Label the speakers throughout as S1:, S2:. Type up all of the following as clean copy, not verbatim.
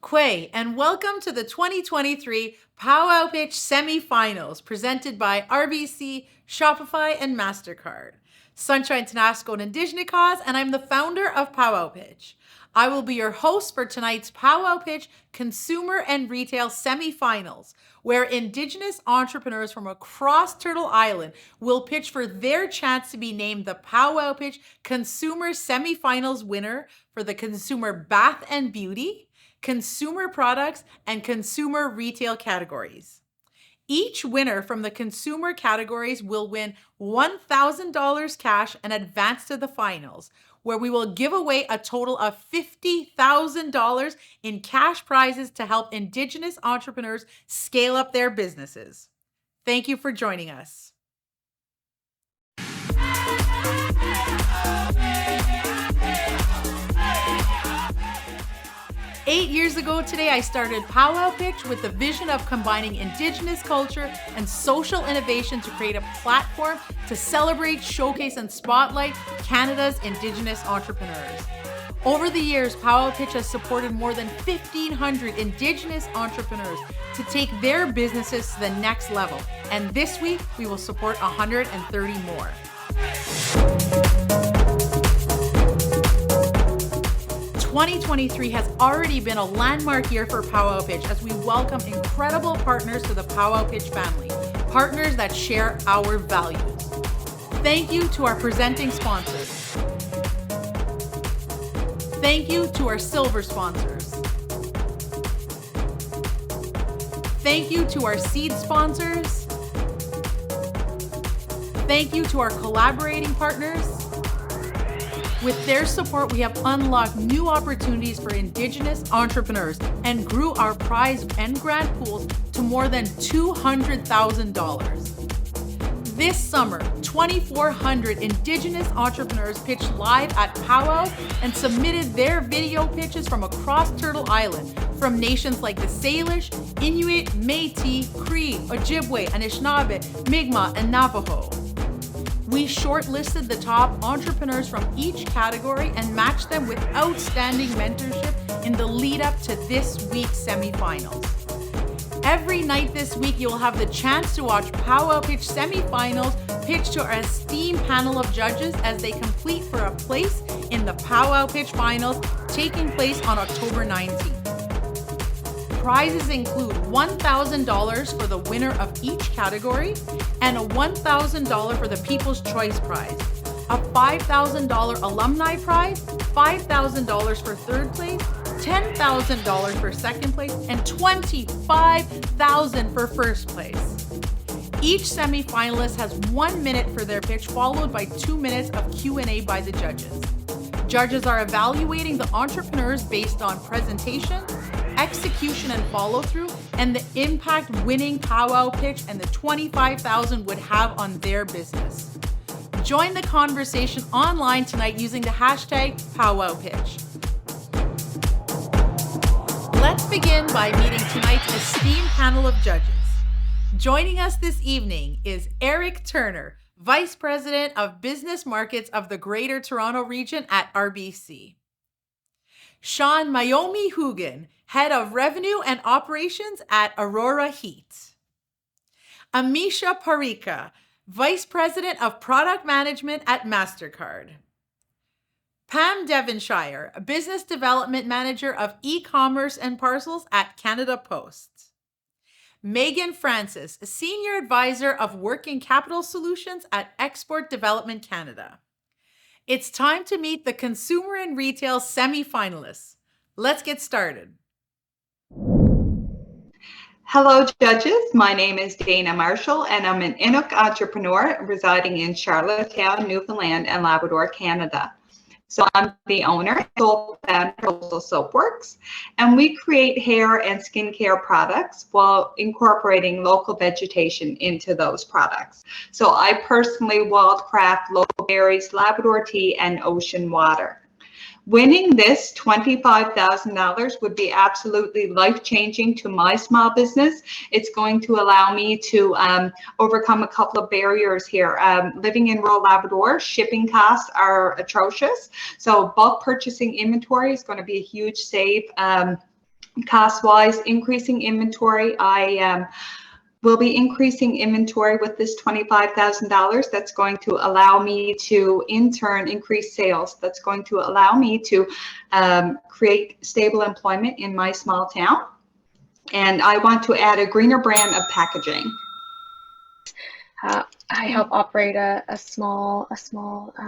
S1: Kwe, and welcome to the 2023 Powwow Pitch semifinals presented by RBC, Shopify, and MasterCard. Sunshine Tanasco and Indigenous, and I'm the founder of Powwow Pitch. I will be your host for tonight's Powwow Pitch Consumer and Retail semifinals, where Indigenous entrepreneurs from across Turtle Island will pitch for their chance to be named the Powwow Pitch Consumer Semifinals winner for the Consumer Bath and Beauty, Consumer Products, and Consumer Retail categories. Each winner from the consumer categories will win $1,000 cash and advance to the finals, where we will give away a total of $50,000 in cash prizes to help Indigenous entrepreneurs scale up their businesses. Thank you for joining us. Eight years ago today, I started Powwow Pitch with the vision of combining Indigenous culture and social innovation to create a platform to celebrate, showcase, and spotlight Canada's Indigenous entrepreneurs. Over the years, Powwow Pitch has supported more than 1,500 Indigenous entrepreneurs to take their businesses to the next level. And this week, we will support 130 more. 2023 has already been a landmark year for Powwow Pitch as we welcome incredible partners to the Powwow Pitch family, partners that share our values. Thank you to our presenting sponsors. Thank you to our silver sponsors. Thank you to our seed sponsors. Thank you to our collaborating partners. With their support, we have unlocked new opportunities for Indigenous entrepreneurs and grew our prize and grant pools to more than $200,000. This summer, 2,400 Indigenous entrepreneurs pitched live at Powwow and submitted their video pitches from across Turtle Island, from nations like the Salish, Inuit, Métis, Cree, Ojibwe, Anishinaabe, Mi'kmaq, and Navajo. We shortlisted the top entrepreneurs from each category and matched them with outstanding mentorship in the lead up to this week's semifinals. Every night this week, you will have the chance to watch Powwow Pitch semifinals pitch to our esteemed panel of judges as they compete for a place in the Powwow Pitch finals taking place on October 19th. Prizes include $1,000 for the winner of each category and a $1,000 for the People's Choice Prize, a $5,000 alumni prize, $5,000 for third place, $10,000 for second place, and $25,000 for first place. Each semifinalist has 1 minute for their pitch, followed by 2 minutes of Q&A by the judges. Judges are evaluating the entrepreneurs based on presentation, execution and follow-through, and the impact winning Powwow Pitch and the $25,000 would have on their business. Join the conversation online tonight using the hashtag #PowwowPitch. Let's begin by meeting tonight's esteemed panel of judges. Joining us this evening is Eric Turner, Vice President of Business Markets of the Greater Toronto Region at RBC. Sean Mayomi Hugan, Head of Revenue and Operations at Aurora Heat. Amisha Parika, Vice President of Product Management at MasterCard. Pam Devonshire, Business Development Manager of E-commerce and Parcels at Canada Post. Megan Francis, Senior Advisor of Working Capital Solutions at Export Development Canada. It's time to meet the Consumer and Retail semi-finalists. Let's get started.
S2: Hello, judges. My name is Dana Marshall, and I'm an Inuk entrepreneur residing in Charlottetown, Newfoundland and Labrador, Canada. So I'm the owner and sole founder of Coastal Soapworks, and we create hair and skincare products while incorporating local vegetation into those products. So I personally wildcraft local berries, Labrador tea, and ocean water. Winning this $25,000 would be absolutely life-changing to my small business. It's going to allow me to overcome a couple of barriers here. Living in rural Labrador, shipping costs are atrocious. So bulk purchasing inventory is going to be a huge save Cost-wise, increasing inventory. I will be increasing inventory with this $25,000. That's going to allow me to, in turn, increase sales. That's going to allow me to create stable employment in my small town. And I want to add a greener brand of packaging.
S3: I help operate a small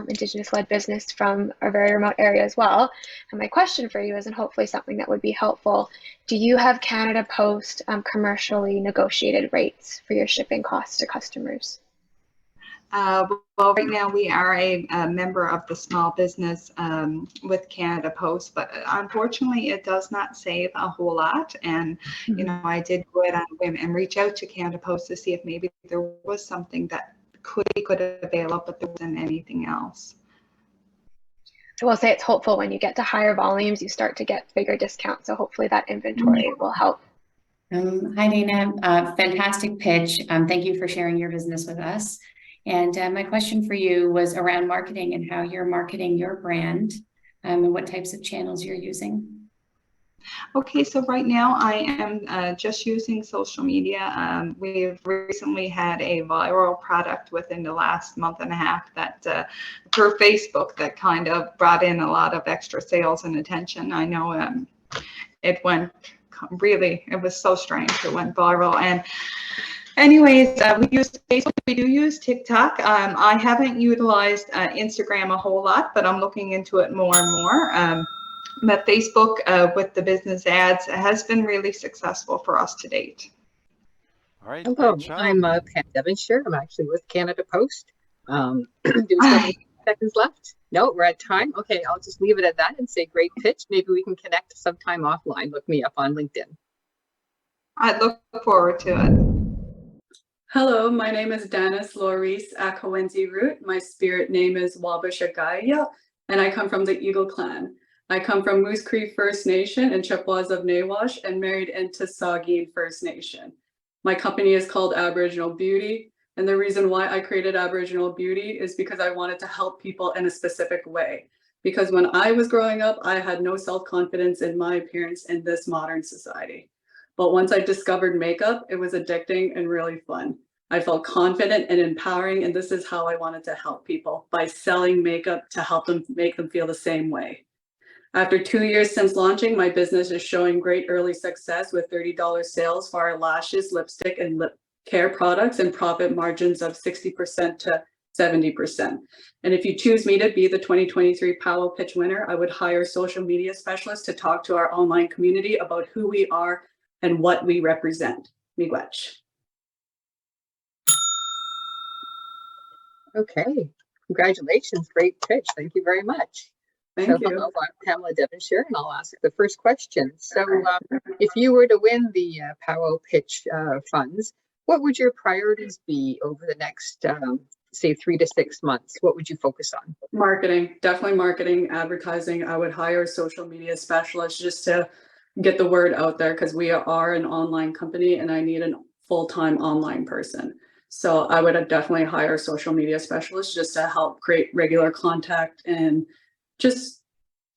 S3: Indigenous-led business from a very remote area as well. And my question for you is, and hopefully something that would be helpful, do you have Canada Post commercially negotiated rates for your shipping costs to customers?
S2: Well, right now we are a member of the small business with Canada Post, but unfortunately it does not save a whole lot. And, you know, I did go out on a whim and reach out to Canada Post to see if maybe there was something that could avail, but there wasn't anything else.
S3: I will say it's hopeful when you get to higher volumes, you start to get bigger discounts. So hopefully that inventory will help.
S4: Hi, Dana. Fantastic pitch. Thank you for sharing your business with us. And my question for you was around marketing and how you're marketing your brand and what types of channels you're using.
S2: Okay, so right now I am just using social media. We've recently had a viral product within the last month and a half that for Facebook that kind of brought in a lot of extra sales and attention. I know it went really, it was so strange. It went viral. And anyways, we use Facebook. We do use TikTok. I haven't utilized Instagram a whole lot, but I'm looking into it more and more. But Facebook with the business ads has been really successful for us to date.
S5: All right.
S6: Hello, I'm Pam Devonshire. I'm actually with Canada Post. Do we still have seconds left? No, we're at time. Okay, I'll just leave it at that and say great pitch. Maybe we can connect sometime offline. Look me up on LinkedIn.
S2: I look forward to it.
S7: Hello, my name is Danis R Akiwenzie. My spirit name is Wabashagaya, and I come from the Eagle Clan. I come from Moose Cree First Nation and Chippewas of Nawash and married into Saugeen First Nation. My company is called Aboriginal Beauty, and the reason why I created Aboriginal Beauty is because I wanted to help people in a specific way. Because when I was growing up, I had no self-confidence in my appearance in this modern society. But once I discovered makeup, it was addicting and really fun. I felt confident and empowering, and this is how I wanted to help people, by selling makeup to help them, make them feel the same way. After 2 years since launching, my business is showing great early success with $30 sales for our lashes, lipstick, and lip care products and profit margins of 60% to 70%. And if you choose me to be the 2023 Powell Pitch winner, I would hire social media specialists to talk to our online community about who we are and what we represent. Miigwech.
S6: Okay, congratulations. Great pitch. Thank you very much.
S7: Thank you.
S6: Hello, I'm Pamela Devonshire, and I'll ask the first question. So if you were to win the Powell Pitch funds, what would your priorities be over the next, say, 3 to 6 months? What would you focus on?
S7: Marketing, definitely marketing, advertising. I would hire a social media specialist just to get the word out there, because we are an online company and I need a full-time online person. So I would definitely hire a social media specialist just to help create regular contact and just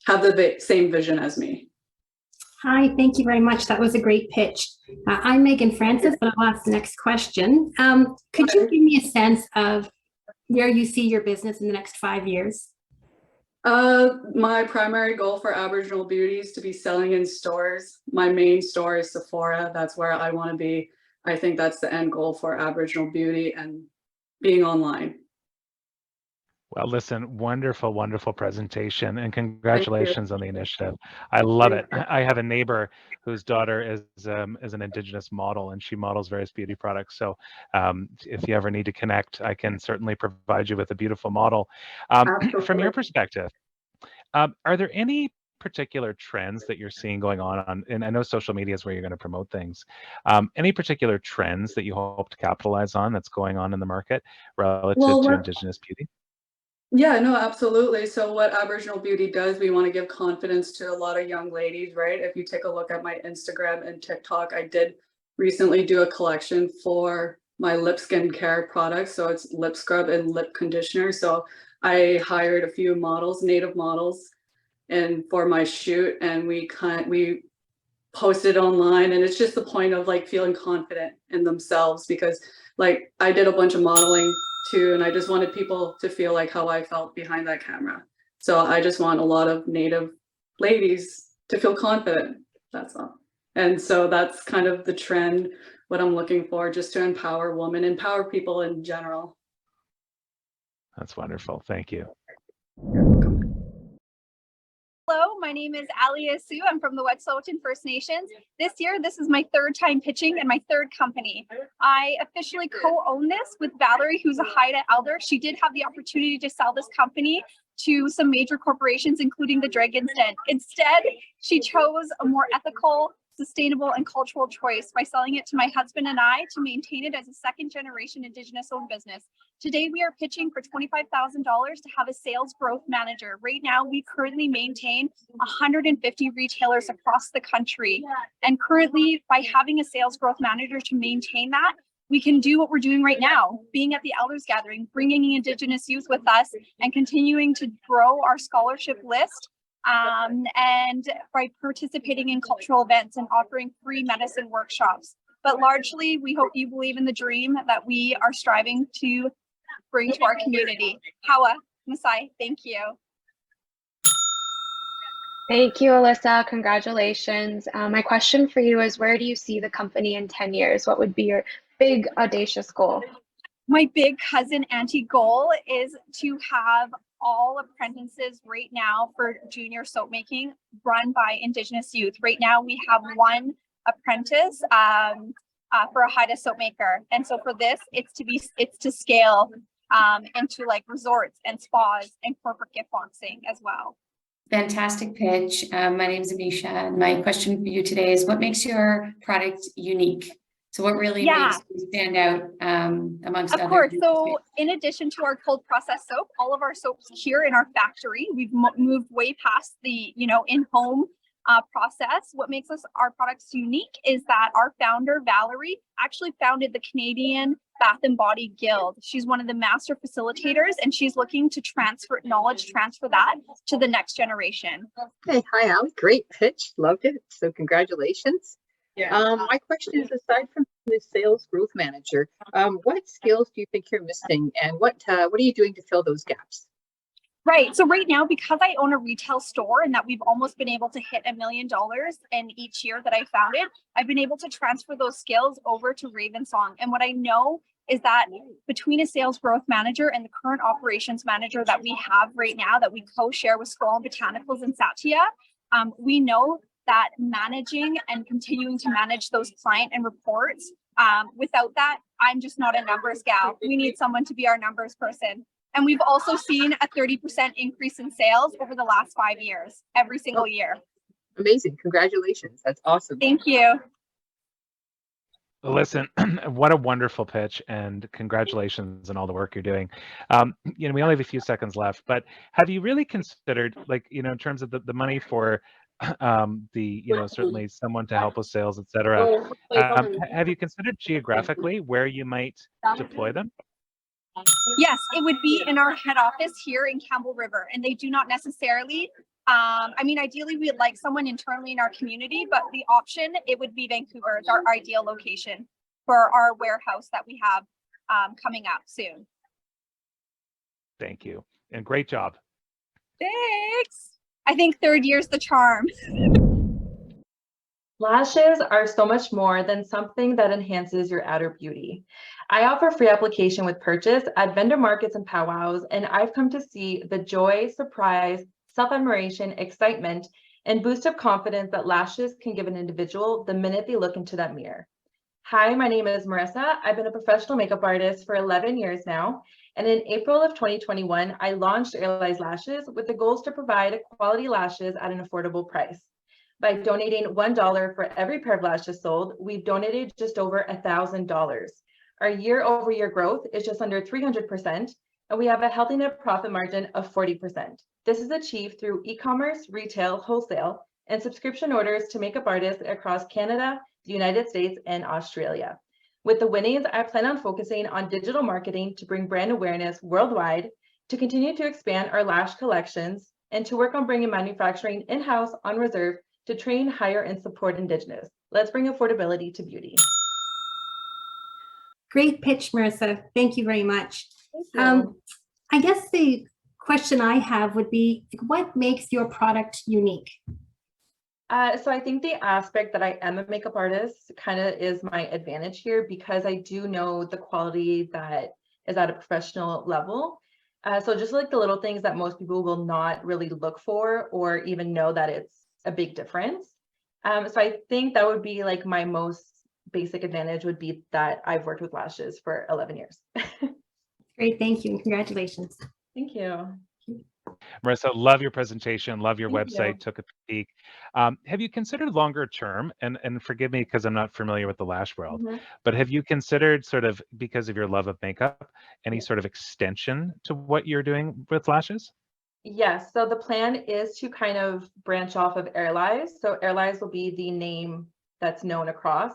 S7: have the same vision as me.
S8: Hi, thank you very much. That was a great pitch. I'm Megan Francis, but I'll ask the next question. Could you give me a sense of where you see your business in the next 5 years?
S7: My primary goal for Aboriginal Beauty is to be selling in stores. My main store is Sephora. That's where I want to be. I think that's the end goal for Aboriginal Beauty, and being online.
S5: Well, listen, wonderful, wonderful presentation, and congratulations on the initiative. I love it. I have a neighbor whose daughter is an Indigenous model, and she models various beauty products. So if you ever need to connect, I can certainly provide you with a beautiful model. From your perspective, are there any particular trends that you're seeing going on? And I know social media is where you're going to promote things. Any particular trends that you hope to capitalize on that's going on in the market relative to Indigenous beauty?
S7: Yeah, no, absolutely. So what Aboriginal Beauty does, we want to give confidence to a lot of young ladies, right? If you take a look at my Instagram and TikTok, I did recently do a collection for my lip skin care products. So it's lip scrub and lip conditioner. So I hired a few models, native models, and for my shoot, and we post it online, and it's just the point of like feeling confident in themselves, because like I did a bunch of modeling too, and I just wanted people to feel like how I felt behind that camera. So I just want a lot of Native ladies to feel confident, that's all. And so that's kind of the trend, what I'm looking for, just to empower women, empower people in general.
S5: That's wonderful. Thank you.
S9: Hello, my name is Assu. I'm from the Wet'suwet'en First Nations. This year, this is my third time pitching and my third company. I officially co-own this with Valerie, who's a Haida elder. She did have the opportunity to sell this company to some major corporations, including the Dragon's Den. Instead, she chose a more ethical, sustainable, and cultural choice by selling it to my husband and I to maintain it as a second-generation Indigenous-owned business. Today, we are pitching for $25,000 to have a sales growth manager. Right now, we currently maintain 150 retailers across the country. And currently, by having a sales growth manager to maintain that, we can do what we're doing right now, being at the Elders Gathering, bringing Indigenous youth with us, and continuing to grow our scholarship list. And by participating in cultural events and offering free medicine workshops. But largely, we hope you believe in the dream that we are striving to bring to our community. Hawa, Masai, thank you.
S3: Thank you, Alyssa. Congratulations. My question for you is, where do you see the company in 10 years? What would be your big, audacious goal?
S9: My big cousin auntie goal is to have all apprentices right now for junior soap making run by Indigenous youth. Right now we have one apprentice for a Haida soap maker. And so for this, it's to scale into like resorts and spas and corporate gift boxing as well.
S4: Fantastic pitch. My name is Anisha, and my question for you today is, what makes your product unique? So what really makes you stand out amongst others? Of course.
S9: So in addition to our cold process soap, all of our soaps here in our factory, we've moved way past the, in-home process. What makes our products unique is that our founder, Valerie, actually founded the Canadian Bath and Body Guild. She's one of the master facilitators, and she's looking to transfer that to the next generation.
S6: Okay, hi Ali, great pitch, loved it. So congratulations. Yeah. My question is, aside from the sales growth manager, what skills do you think you're missing, and what are you doing to fill those gaps?
S9: Right. So right now, because I own a retail store and that we've almost been able to hit $1 million in each year that I founded, I've been able to transfer those skills over to Ravensong. And what I know is that between a sales growth manager and the current operations manager that we have right now, that we co-share with Scroll and Botanicals and Satya, we know that managing and continuing to manage those client and reports, without that, I'm just not a numbers gal. We need someone to be our numbers person. And we've also seen a 30% increase in sales over the last 5 years, every single year.
S6: Amazing. Congratulations. That's awesome.
S9: Thank you.
S5: Listen, what a wonderful pitch, and congratulations on all the work you're doing. We only have a few seconds left, but have you really considered, in terms of the money for certainly someone to help with sales, etc. Have you considered geographically where you might deploy them?
S9: Yes, it would be in our head office here in Campbell River, and they do not necessarily, ideally we'd like someone internally in our community, but the option, it would be Vancouver. It's our ideal location for our warehouse that we have coming up soon.
S5: Thank you, and great job.
S9: Thanks. I think third year's the charm.
S10: Lashes are so much more than something that enhances your outer beauty. I offer free application with purchase at vendor markets and powwows, and I've come to see the joy, surprise, self-admiration, excitement, and boost of confidence that lashes can give an individual the minute they look into that mirror. Hi, my name is Marissa. I've been a professional makeup artist for 11 years now, and in April of 2021, I launched Airlies Lashes with the goals to provide quality lashes at an affordable price. By donating $1 for every pair of lashes sold, we've donated just over $1,000. Our year-over-year growth is just under 300%, and we have a healthy net profit margin of 40%. This is achieved through e-commerce, retail, wholesale, and subscription orders to makeup artists across Canada, the United States, and Australia. With the winnings, I plan on focusing on digital marketing to bring brand awareness worldwide, to continue to expand our lash collections, and to work on bringing manufacturing in-house on reserve to train, hire, and support Indigenous. Let's bring affordability to beauty.
S8: Great pitch, Marissa. Thank you very much.
S10: Thank you.
S8: I guess the question I have would be, what makes your product unique?
S10: So I think the aspect that I am a makeup artist kind of is my advantage here, because I do know the quality that is at a professional level. So just like the little things that most people will not really look for or even know that it's a big difference. So I think that would be like my most basic advantage, would be that I've worked with lashes for 11 years.
S8: Great, thank you, and congratulations.
S10: Thank you.
S5: Marissa, love your presentation, love your
S10: Thank
S5: website,
S10: you.
S5: took a peek. Have you considered longer term, and forgive me because I'm not familiar with the lash world, but have you considered, sort of because of your love of makeup, any sort of extension to what you're doing with lashes?
S10: Yes, so the plan is to kind of branch off of Airlies. So Airlies will be the name that's known across.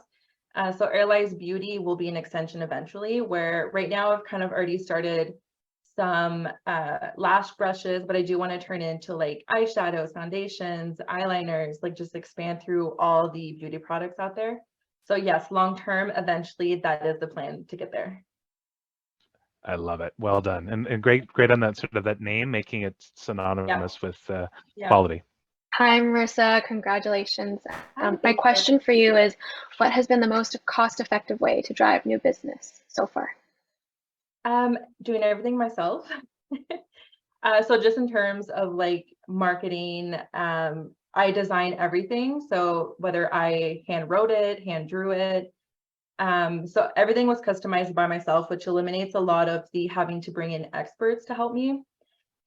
S10: So Airlies Beauty will be an extension eventually, where right now I've kind of already started some lash brushes, but I do want to turn into like eyeshadows, foundations, eyeliners, like just expand through all the beauty products out there. So yes, long term, eventually that is the plan to get there.
S5: I love it. Well done. And great on that sort of that name, making it synonymous with quality.
S3: Hi, Marissa. Congratulations. My
S10: Thank you.
S3: question for you is, what has been the most cost-effective way to drive new business so far?
S10: Doing everything myself. So just in terms of like marketing, I design everything. So whether I hand wrote it, hand drew it, so everything was customized by myself, which eliminates a lot of the having to bring in experts to help me.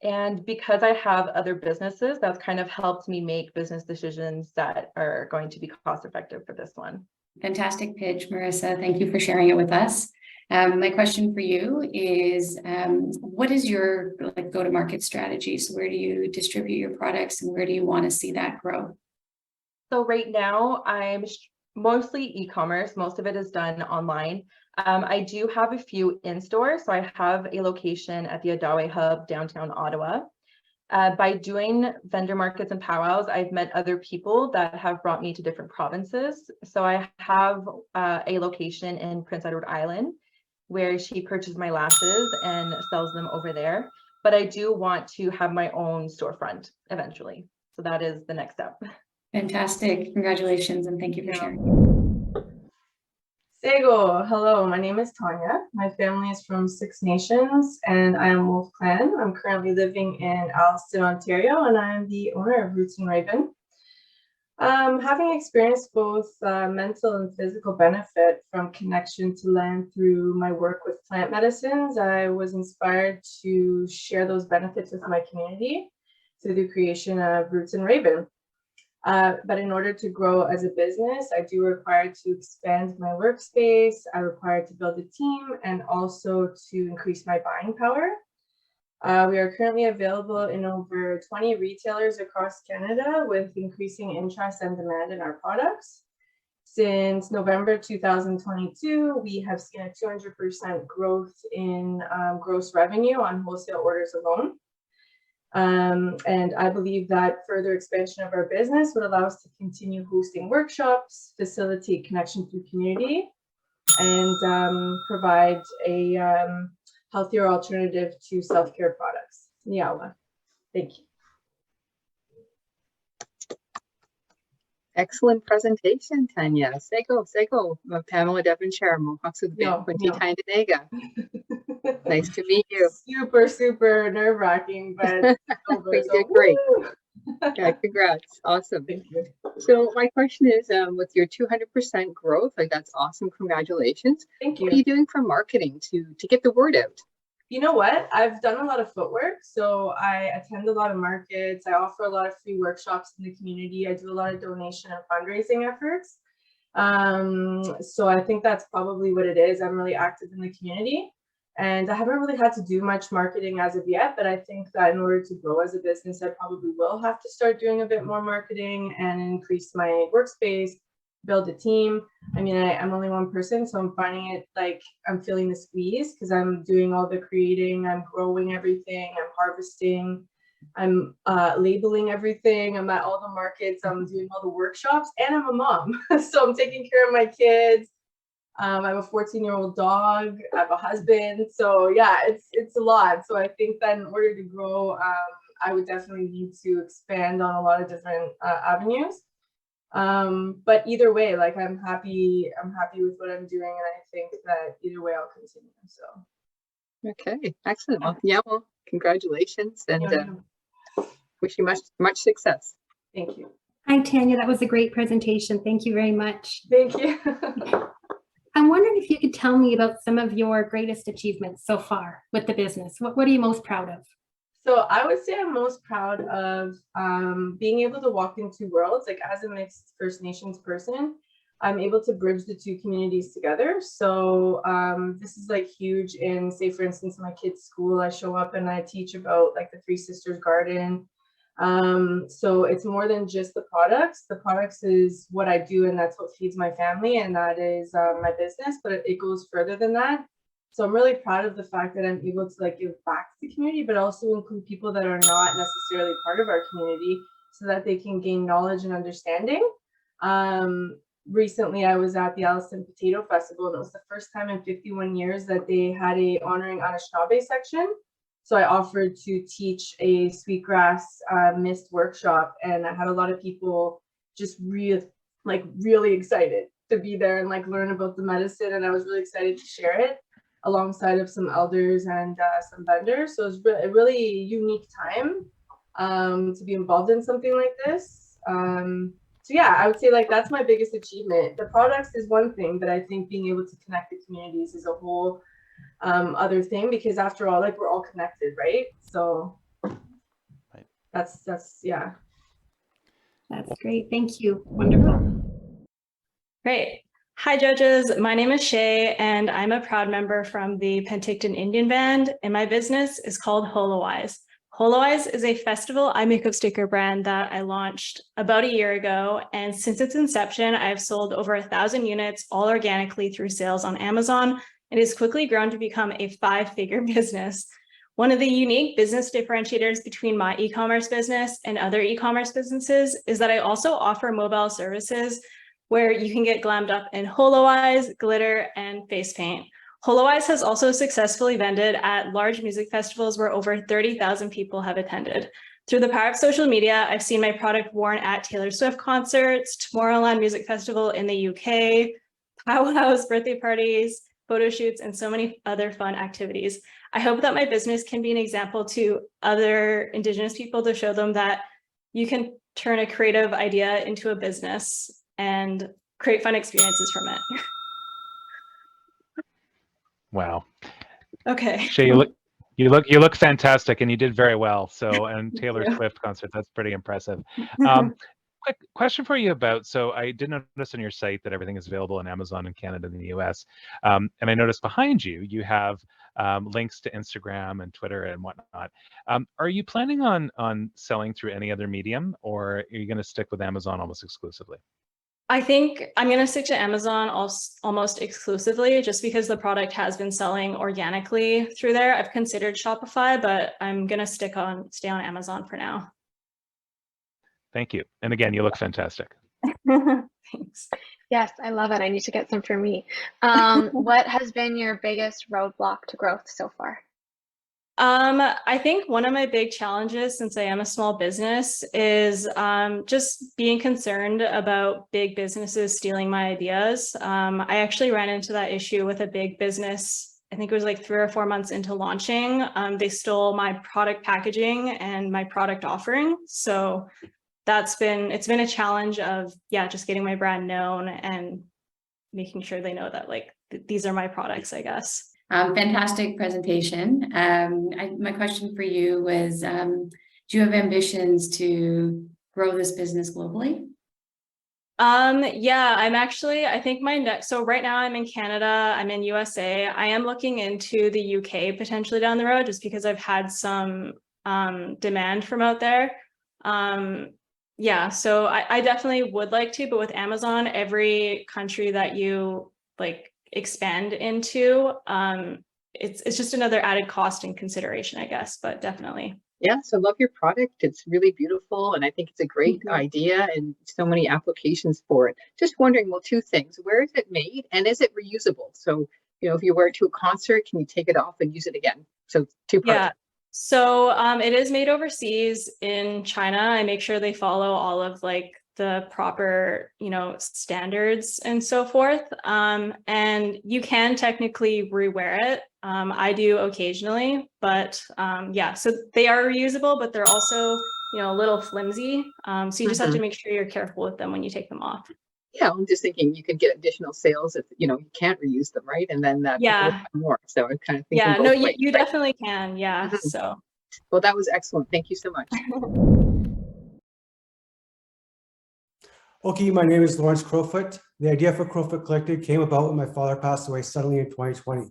S10: And because I have other businesses, that's kind of helped me make business decisions that are going to be cost effective for this one.
S4: Fantastic pitch, Marissa. Thank you for sharing it with us. My question for you is, what is your go-to-market strategy? So where do you distribute your products, and where do you want to see that grow?
S10: So right now, I'm mostly e-commerce. Most of it is done online. I do have a few in-store. So I have a location at the Odawe Hub, downtown Ottawa. By doing vendor markets and powwows, I've met other people that have brought me to different provinces. So I have a location in Prince Edward Island, where she purchases my lashes and sells them over there. But I do want to have my own storefront eventually. So that is the next step.
S4: Fantastic. Congratulations, and thank you for sharing.
S11: Sego, hello, my name is Tanya. My family is from Six Nations and I am Wolf Clan. I'm currently living in Alliston, Ontario, and I am the owner of Roots and Raven. Having experienced both mental and physical benefit from connection to land through my work with plant medicines, I was inspired to share those benefits with my community through the creation of Roots and Raven. But in order to grow as a business, I do require to expand my workspace. I require to build a team and also to increase my buying power. We are currently available in over 20 retailers across Canada, with increasing interest and demand in our products. Since November 2022, we have seen a 200% growth in gross revenue on wholesale orders alone. And I believe that further expansion of our business would allow us to continue hosting workshops, facilitate connection through community, and provide a healthier alternative to self-care products. Niawa. Thank you.
S6: Excellent presentation, Tanya. Sego, Pamela Devonshire, Mohawks of the Quinty-Tyndonega. Nice to meet you.
S11: Super nerve-wracking, but
S6: you did great. Yeah, congrats. Awesome.
S11: Thank you.
S6: So my question is, with your 200% growth, like that's awesome. Congratulations.
S11: Thank you.
S6: What are you doing for marketing to get the word out?
S11: You know what? I've done a lot of footwork. So I attend a lot of markets. I offer a lot of free workshops in the community. I do a lot of donation and fundraising efforts. So I think that's probably what it is. I'm really active in the community. And I haven't really had to do much marketing as of yet, but I think that in order to grow as a business, I probably will have to start doing a bit more marketing and increase my workspace, build a team. I mean, I'm only one person, so I'm finding it like I'm feeling the squeeze because I'm doing all the creating, I'm growing everything, I'm harvesting. I'm labeling everything. I'm at all the markets. I'm doing all the workshops, and I'm a mom. So I'm taking care of my kids. I have a 14-year-old dog. I have a husband. So yeah, it's a lot. So I think that in order to grow, I would definitely need to expand on a lot of different avenues. But either way, like I'm happy with what I'm doing, and I think that either way I'll continue. So
S6: Okay, excellent. Well, yeah, well, congratulations, and wish you much success.
S11: Thank you.
S8: Hi, Tanya. That was a great presentation. Thank you very much.
S11: Thank you.
S8: I'm wondering if you could tell me about some of your greatest achievements so far with the business. What are you most proud of?
S11: So I would say I'm most proud of being able to walk in two worlds. Like as a mixed First Nations person, I'm able to bridge the two communities together. So this is like huge in, say, for instance, my kids' school. I show up and I teach about like the Three Sisters Garden. So it's more than just the products. The products is what I do, and that's what feeds my family, and that is my business, but it goes further than that. So I'm really proud of the fact that I'm able to like give back to the community, but also include people that are not necessarily part of our community so that they can gain knowledge and understanding. Recently, I was at the Allison Potato Festival, and it was the first time in 51 years that they had a honoring Anishinaabe section. So I offered to teach a sweetgrass mist workshop, and I had a lot of people just really excited to be there and like learn about the medicine, and I was really excited to share it alongside of some elders and some vendors. So it was a really unique time to be involved in something like this. So yeah, I would say like that's my biggest achievement. The products is one thing, but I think being able to connect the communities is a whole other thing, because after all, like we're all connected, right? So
S5: right.
S11: That's yeah.
S8: That's great. Thank you. Wonderful.
S12: Great. Hi, judges. My name is Shay, and I'm a proud member from the Penticton Indian Band, and my business is called Holowise. Holowise is a festival eye makeup sticker brand that I launched about a year ago, and since its inception, I've sold over 1,000 units, all organically through sales on Amazon. It has quickly grown to become a 5-figure business. One of the unique business differentiators between my e-commerce business and other e-commerce businesses is that I also offer mobile services where you can get glammed up in Holowise, glitter, and face paint. Holowise has also successfully vended at large music festivals where over 30,000 people have attended. Through the power of social media, I've seen my product worn at Taylor Swift concerts, Tomorrowland Music Festival in the UK, powwows, birthday parties, photo shoots, and so many other fun activities. I hope that my business can be an example to other Indigenous people to show them that you can turn a creative idea into a business and create fun experiences from it.
S5: Wow.
S12: Okay.
S5: Shay, you look fantastic, and you did very well. So, and Taylor Swift concert, that's pretty impressive. Quick question for you about, so I did notice on your site that everything is available on Amazon in Canada and the US. And I noticed behind you, you have links to Instagram and Twitter and whatnot. Are you planning on selling through any other medium, or are you going to stick with Amazon almost exclusively?
S12: I think I'm going to stick to Amazon almost exclusively, just because the product has been selling organically through there. I've considered Shopify, but I'm going to stay on Amazon for now.
S5: Thank you. And again, you look fantastic.
S12: Thanks.
S3: Yes, I love it. I need to get some for me. What has been your biggest roadblock to growth so far?
S12: I think one of my big challenges, since I am a small business, is just being concerned about big businesses stealing my ideas. I actually ran into that issue with a big business. I think it was like 3 or 4 months into launching. They stole my product packaging and my product offering. So it's been a challenge of, just getting my brand known and making sure they know that like these are my products, I guess.
S4: Fantastic presentation. My question for you was, do you have ambitions to grow this business globally?
S12: Yeah, I think so right now I'm in Canada, I'm in USA. I am looking into the UK potentially down the road, just because I've had some demand from out there. So I definitely would like to, but with Amazon, every country that you like expand into, it's just another added cost and consideration, I guess, but definitely,
S6: Yes, I love your product. It's really beautiful, and I think it's a great idea and so many applications for it. Just wondering, well, two things. Where is it made, and is it reusable? So, if you wear it to a concert, can you take it off and use it again? So two parts.
S12: Yeah. So it is made overseas in China. I make sure they follow all of like the proper, standards and so forth. And you can technically rewear it. I do occasionally, but yeah, so they are reusable, but they're also, a little flimsy. So you just have to make sure you're careful with them when you take them off.
S6: Yeah, I'm just thinking you can get additional sales if you can't reuse them, right? And then that more. So I kind of think
S12: you definitely can. Yeah. So
S6: well, that was excellent. Thank you so much.
S13: Okay, my name is Lawrence Crowfoot. The idea for Crowfoot Collective came about when my father passed away suddenly in 2020.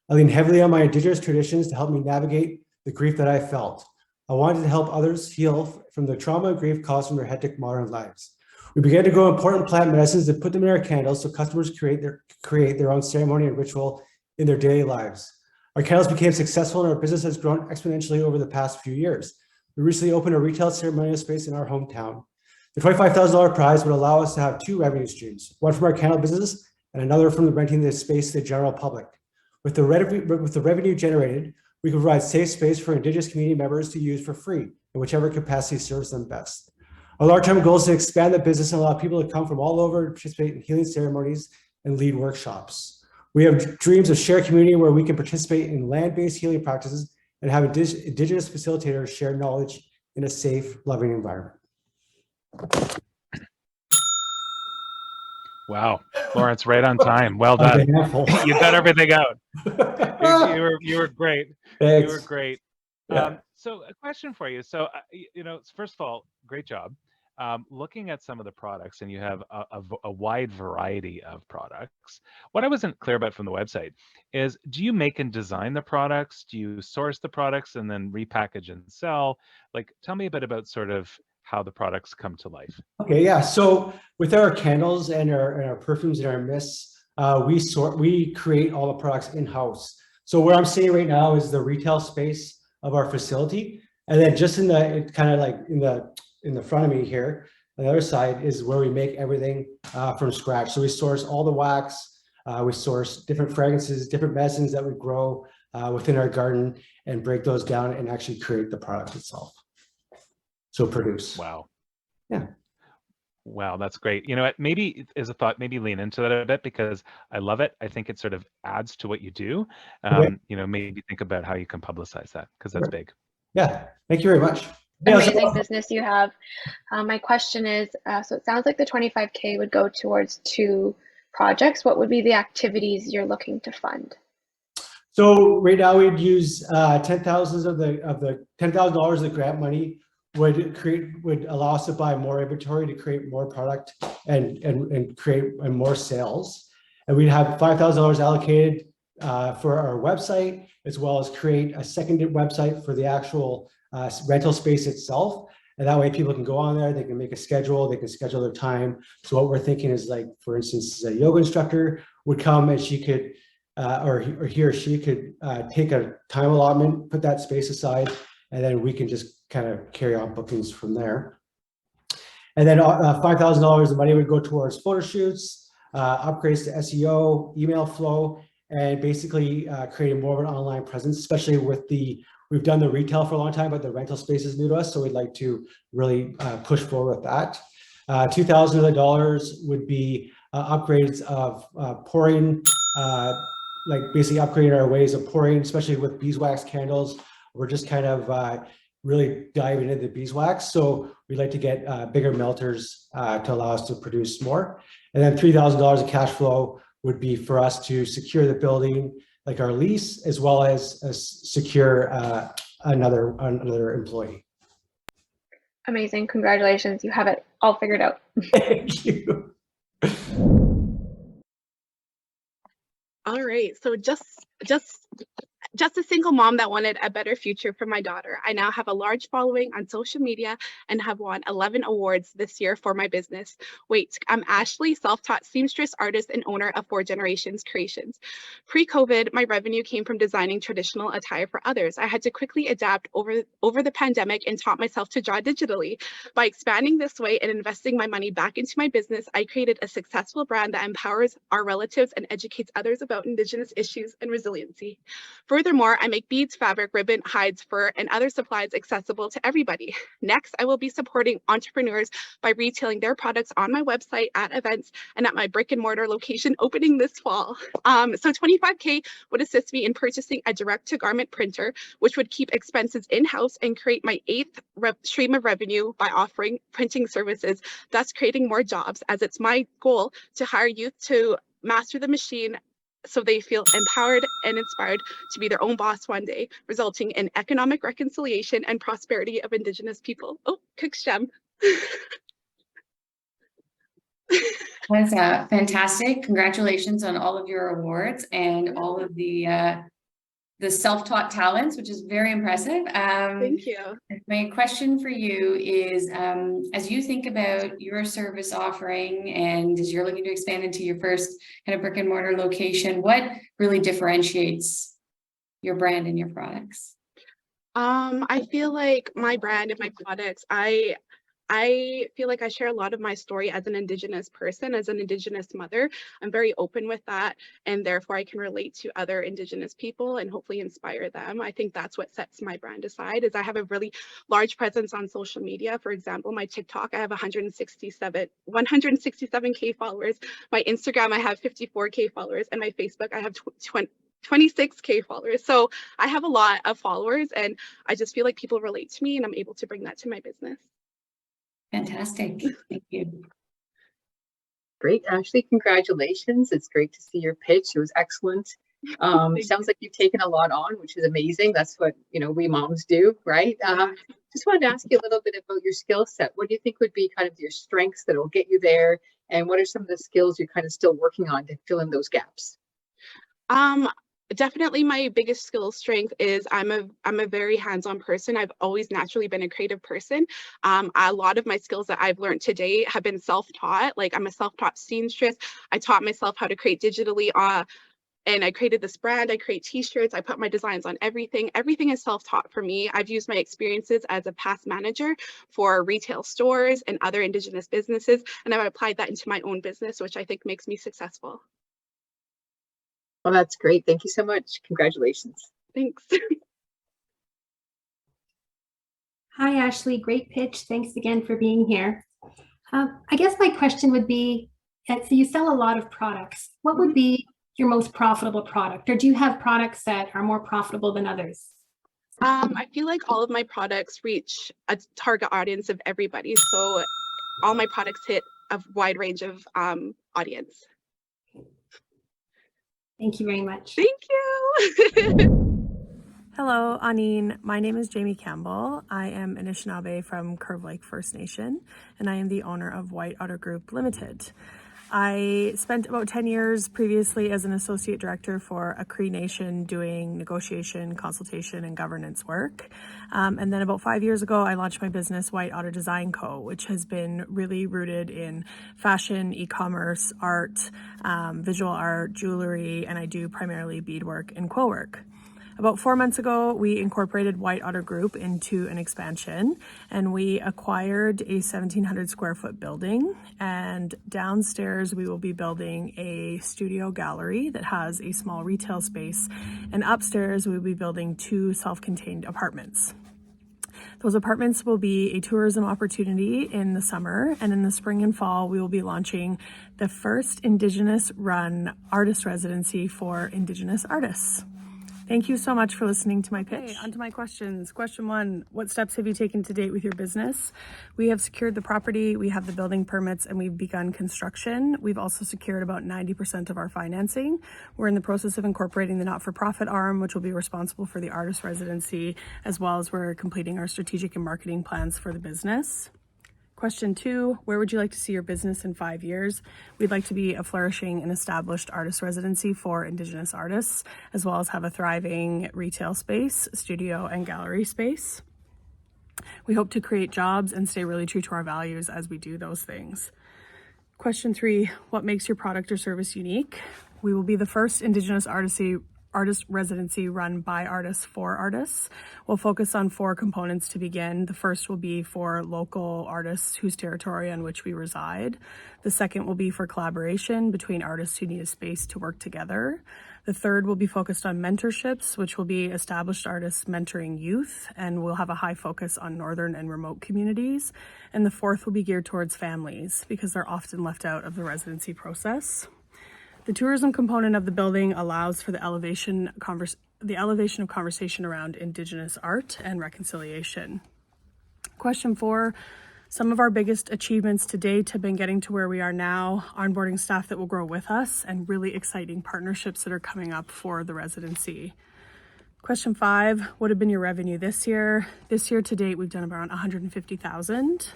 S13: I leaned heavily on my Indigenous traditions to help me navigate the grief that I felt. I wanted to help others heal from the trauma and grief caused from their hectic modern lives. We began to grow important plant medicines and put them in our candles so customers create their own ceremony and ritual in their daily lives. Our candles became successful and our business has grown exponentially over the past few years. We recently opened a retail ceremonial space in our hometown. The $25,000 prize would allow us to have two revenue streams, one from our candle business and another from renting the space to the general public. With the revenue generated, we can provide safe space for Indigenous community members to use for free in whichever capacity serves them best. Our long-term goal is to expand the business and allow people to come from all over to participate in healing ceremonies and lead workshops. We have dreams of shared community where we can participate in land-based healing practices and have Indigenous facilitators share knowledge in a safe, loving environment.
S5: Wow, Lawrence, right on time. Well done. You got everything out. You were great.
S13: Thanks.
S5: You were great.
S13: Yeah.
S5: So a question for you. So, first of all, great job. Looking at some of the products, and you have a wide variety of products. What I wasn't clear about from the website is, do you make and design the products? Do you source the products and then repackage and sell? Like, tell me a bit about sort of how the products come to life.
S13: Okay, yeah. So with our candles and our perfumes and our mists, we create all the products in-house. So where I'm sitting right now is the retail space of our facility, and then just in the front of me here, on the other side is where we make everything from scratch. So we source all the wax, we source different fragrances, different medicines that we grow within our garden, and break those down and actually create the product itself. So produce.
S5: Wow.
S13: Yeah.
S5: Wow, that's great. Maybe as a thought, maybe lean into that a bit because I love it. I think it sort of adds to what you do. Maybe think about how you can publicize that because that's big.
S13: Yeah, thank you very much.
S3: Amazing business you have. My question is, so it sounds like the 25K would go towards 2 projects. What would be the activities you're looking to fund?
S13: So right now we'd use $10,000 of the $10,000 of the grant money would allow us to buy more inventory to create more product and create more sales. And we'd have $5,000 allocated for our website, as well as create a second website for the actual rental space itself. And that way people can go on there, they can make a schedule, they can schedule their time. So what we're thinking is, like, for instance, a yoga instructor would come and she could, or he or she could take a time allotment, put that space aside, and then we can just kind of carry on bookings from there. And then $5,000 of money would go towards photo shoots, upgrades to SEO, email flow, and basically creating more of an online presence, especially with we've done the retail for a long time, but the rental space is new to us. So we'd like to really push forward with that. $2,000 of the dollars would be upgrades of pouring, like basically upgrading our ways of pouring, especially with beeswax candles. We're just kind of really diving into beeswax. So we'd like to get bigger melters to allow us to produce more. And then $3,000 of cash flow would be for us to secure the building, like our lease, as well as secure another employee.
S3: Amazing. Congratulations. You have it all figured out.
S13: Thank you.
S14: All right. So just just a single mom that wanted a better future for my daughter. I now have a large following on social media and have won 11 awards this year for my business. Wait, I'm Ashley, self-taught seamstress, artist, and owner of 4 Generations Creations. Pre-COVID, my revenue came from designing traditional attire for others. I had to quickly adapt over the pandemic and taught myself to draw digitally. By expanding this way and investing my money back into my business, I created a successful brand that empowers our relatives and educates others about Indigenous issues and resiliency. Furthermore, I make beads, fabric, ribbon, hides, fur, and other supplies accessible to everybody. Next, I will be supporting entrepreneurs by retailing their products on my website, at events, and at my brick and mortar location opening this fall. So $25K would assist me in purchasing a direct-to-garment printer, which would keep expenses in-house and create my 8th stream of revenue by offering printing services, thus creating more jobs, as it's my goal to hire youth to master the machine so they feel empowered and inspired to be their own boss one day, resulting in economic reconciliation and prosperity of Indigenous people. Oh, Cook's gem.
S4: That's fantastic. Congratulations on all of your awards and all of the self-taught talents, which is very impressive.
S14: Thank you.
S4: My question for you is, as you think about your service offering and as you're looking to expand into your first kind of brick and mortar location, what really differentiates your brand and your products?
S14: I feel like my brand and my products, I feel like I share a lot of my story as an Indigenous person, as an Indigenous mother. I'm very open with that, and therefore I can relate to other Indigenous people and hopefully inspire them. I think that's what sets my brand aside, is I have a really large presence on social media. For example, my TikTok, I have 167K followers. My Instagram, I have 54K followers, and my Facebook, I have 26K followers. So I have a lot of followers, and I just feel like people relate to me, and I'm able to bring that to my business.
S4: Fantastic. Thank you.
S6: Great, Ashley. Congratulations. It's great to see your pitch. It was excellent. Sounds like you've taken a lot on, which is amazing. That's what, we moms do, right? Just wanted to ask you a little bit about your skill set. What do you think would be kind of your strengths that will get you there? And what are some of the skills you're kind of still working on to fill in those gaps?
S14: Definitely my biggest skill strength is I'm a very hands-on person. I've always naturally been a creative person. A lot of my skills that I've learned today have been self-taught. Like, I'm a self-taught seamstress. I taught myself how to create digitally, and I created this brand. I create t-shirts. I put my designs on everything. Everything is self-taught for me. I've used my experiences as a past manager for retail stores and other Indigenous businesses, and I've applied that into my own business, which I think makes me successful.
S6: Well, that's great. Thank you so much. Congratulations.
S14: Thanks.
S8: Hi, Ashley. Great pitch. Thanks again for being here. I guess my question would be, so you sell a lot of products. What would be your most profitable product? Or do you have products that are more profitable than others?
S14: I feel like all of my products reach a target audience of everybody. So all my products hit a wide range of audience.
S8: Thank you very much.
S14: Thank you.
S15: Hello, Anine. My name is Jaymie Campbell. I am Anishinaabe from Curve Lake First Nation, and I am the owner of White Otter Group Limited. I spent about 10 years previously as an associate director for a Cree Nation doing negotiation, consultation, and governance work. And then about 5 years ago, I launched my business, White Otter Design Co., which has been really rooted in fashion, e-commerce, art, visual art, jewelry, and I do primarily beadwork and quill work. About 4 months ago, we incorporated White Otter Group into an expansion, and we acquired a 1,700 square foot building, and downstairs we will be building a studio gallery that has a small retail space, and upstairs we will be building 2 self-contained apartments. Those apartments will be a tourism opportunity in the summer, and in the spring and fall we will be launching the first Indigenous run artist residency for Indigenous artists. Thank you so much for listening to my pitch. Okay, on to my questions. Question 1, what steps have you taken to date with your business? We have secured the property, we have the building permits, and we've begun construction. We've also secured about 90% of our financing. We're in the process of incorporating the not-for-profit arm, which will be responsible for the artist residency, as well as we're completing our strategic and marketing plans for the business. Question 2, where would you like to see your business in 5 years? We'd like to be a flourishing and established artist residency for Indigenous artists, as well as have a thriving retail space, studio, and gallery space. We hope to create jobs and stay really true to our values as we do those things. Question 3, what makes your product or service unique? We will be the first Indigenous artist residency run by artists for artists. We'll focus on 4 components to begin. The first will be for local artists whose territory on which we reside. The second will be for collaboration between artists who need a space to work together. The third will be focused on mentorships, which will be established artists mentoring youth, and we'll have a high focus on northern and remote communities. And the fourth will be geared towards families because they're often left out of the residency process. The tourism component of the building allows for the elevation of conversation around Indigenous art and reconciliation. Question 4, some of our biggest achievements to date have been getting to where we are now, onboarding staff that will grow with us, and really exciting partnerships that are coming up for the residency. Question 5, what have been your revenue this year? This year to date, we've done around $150,000.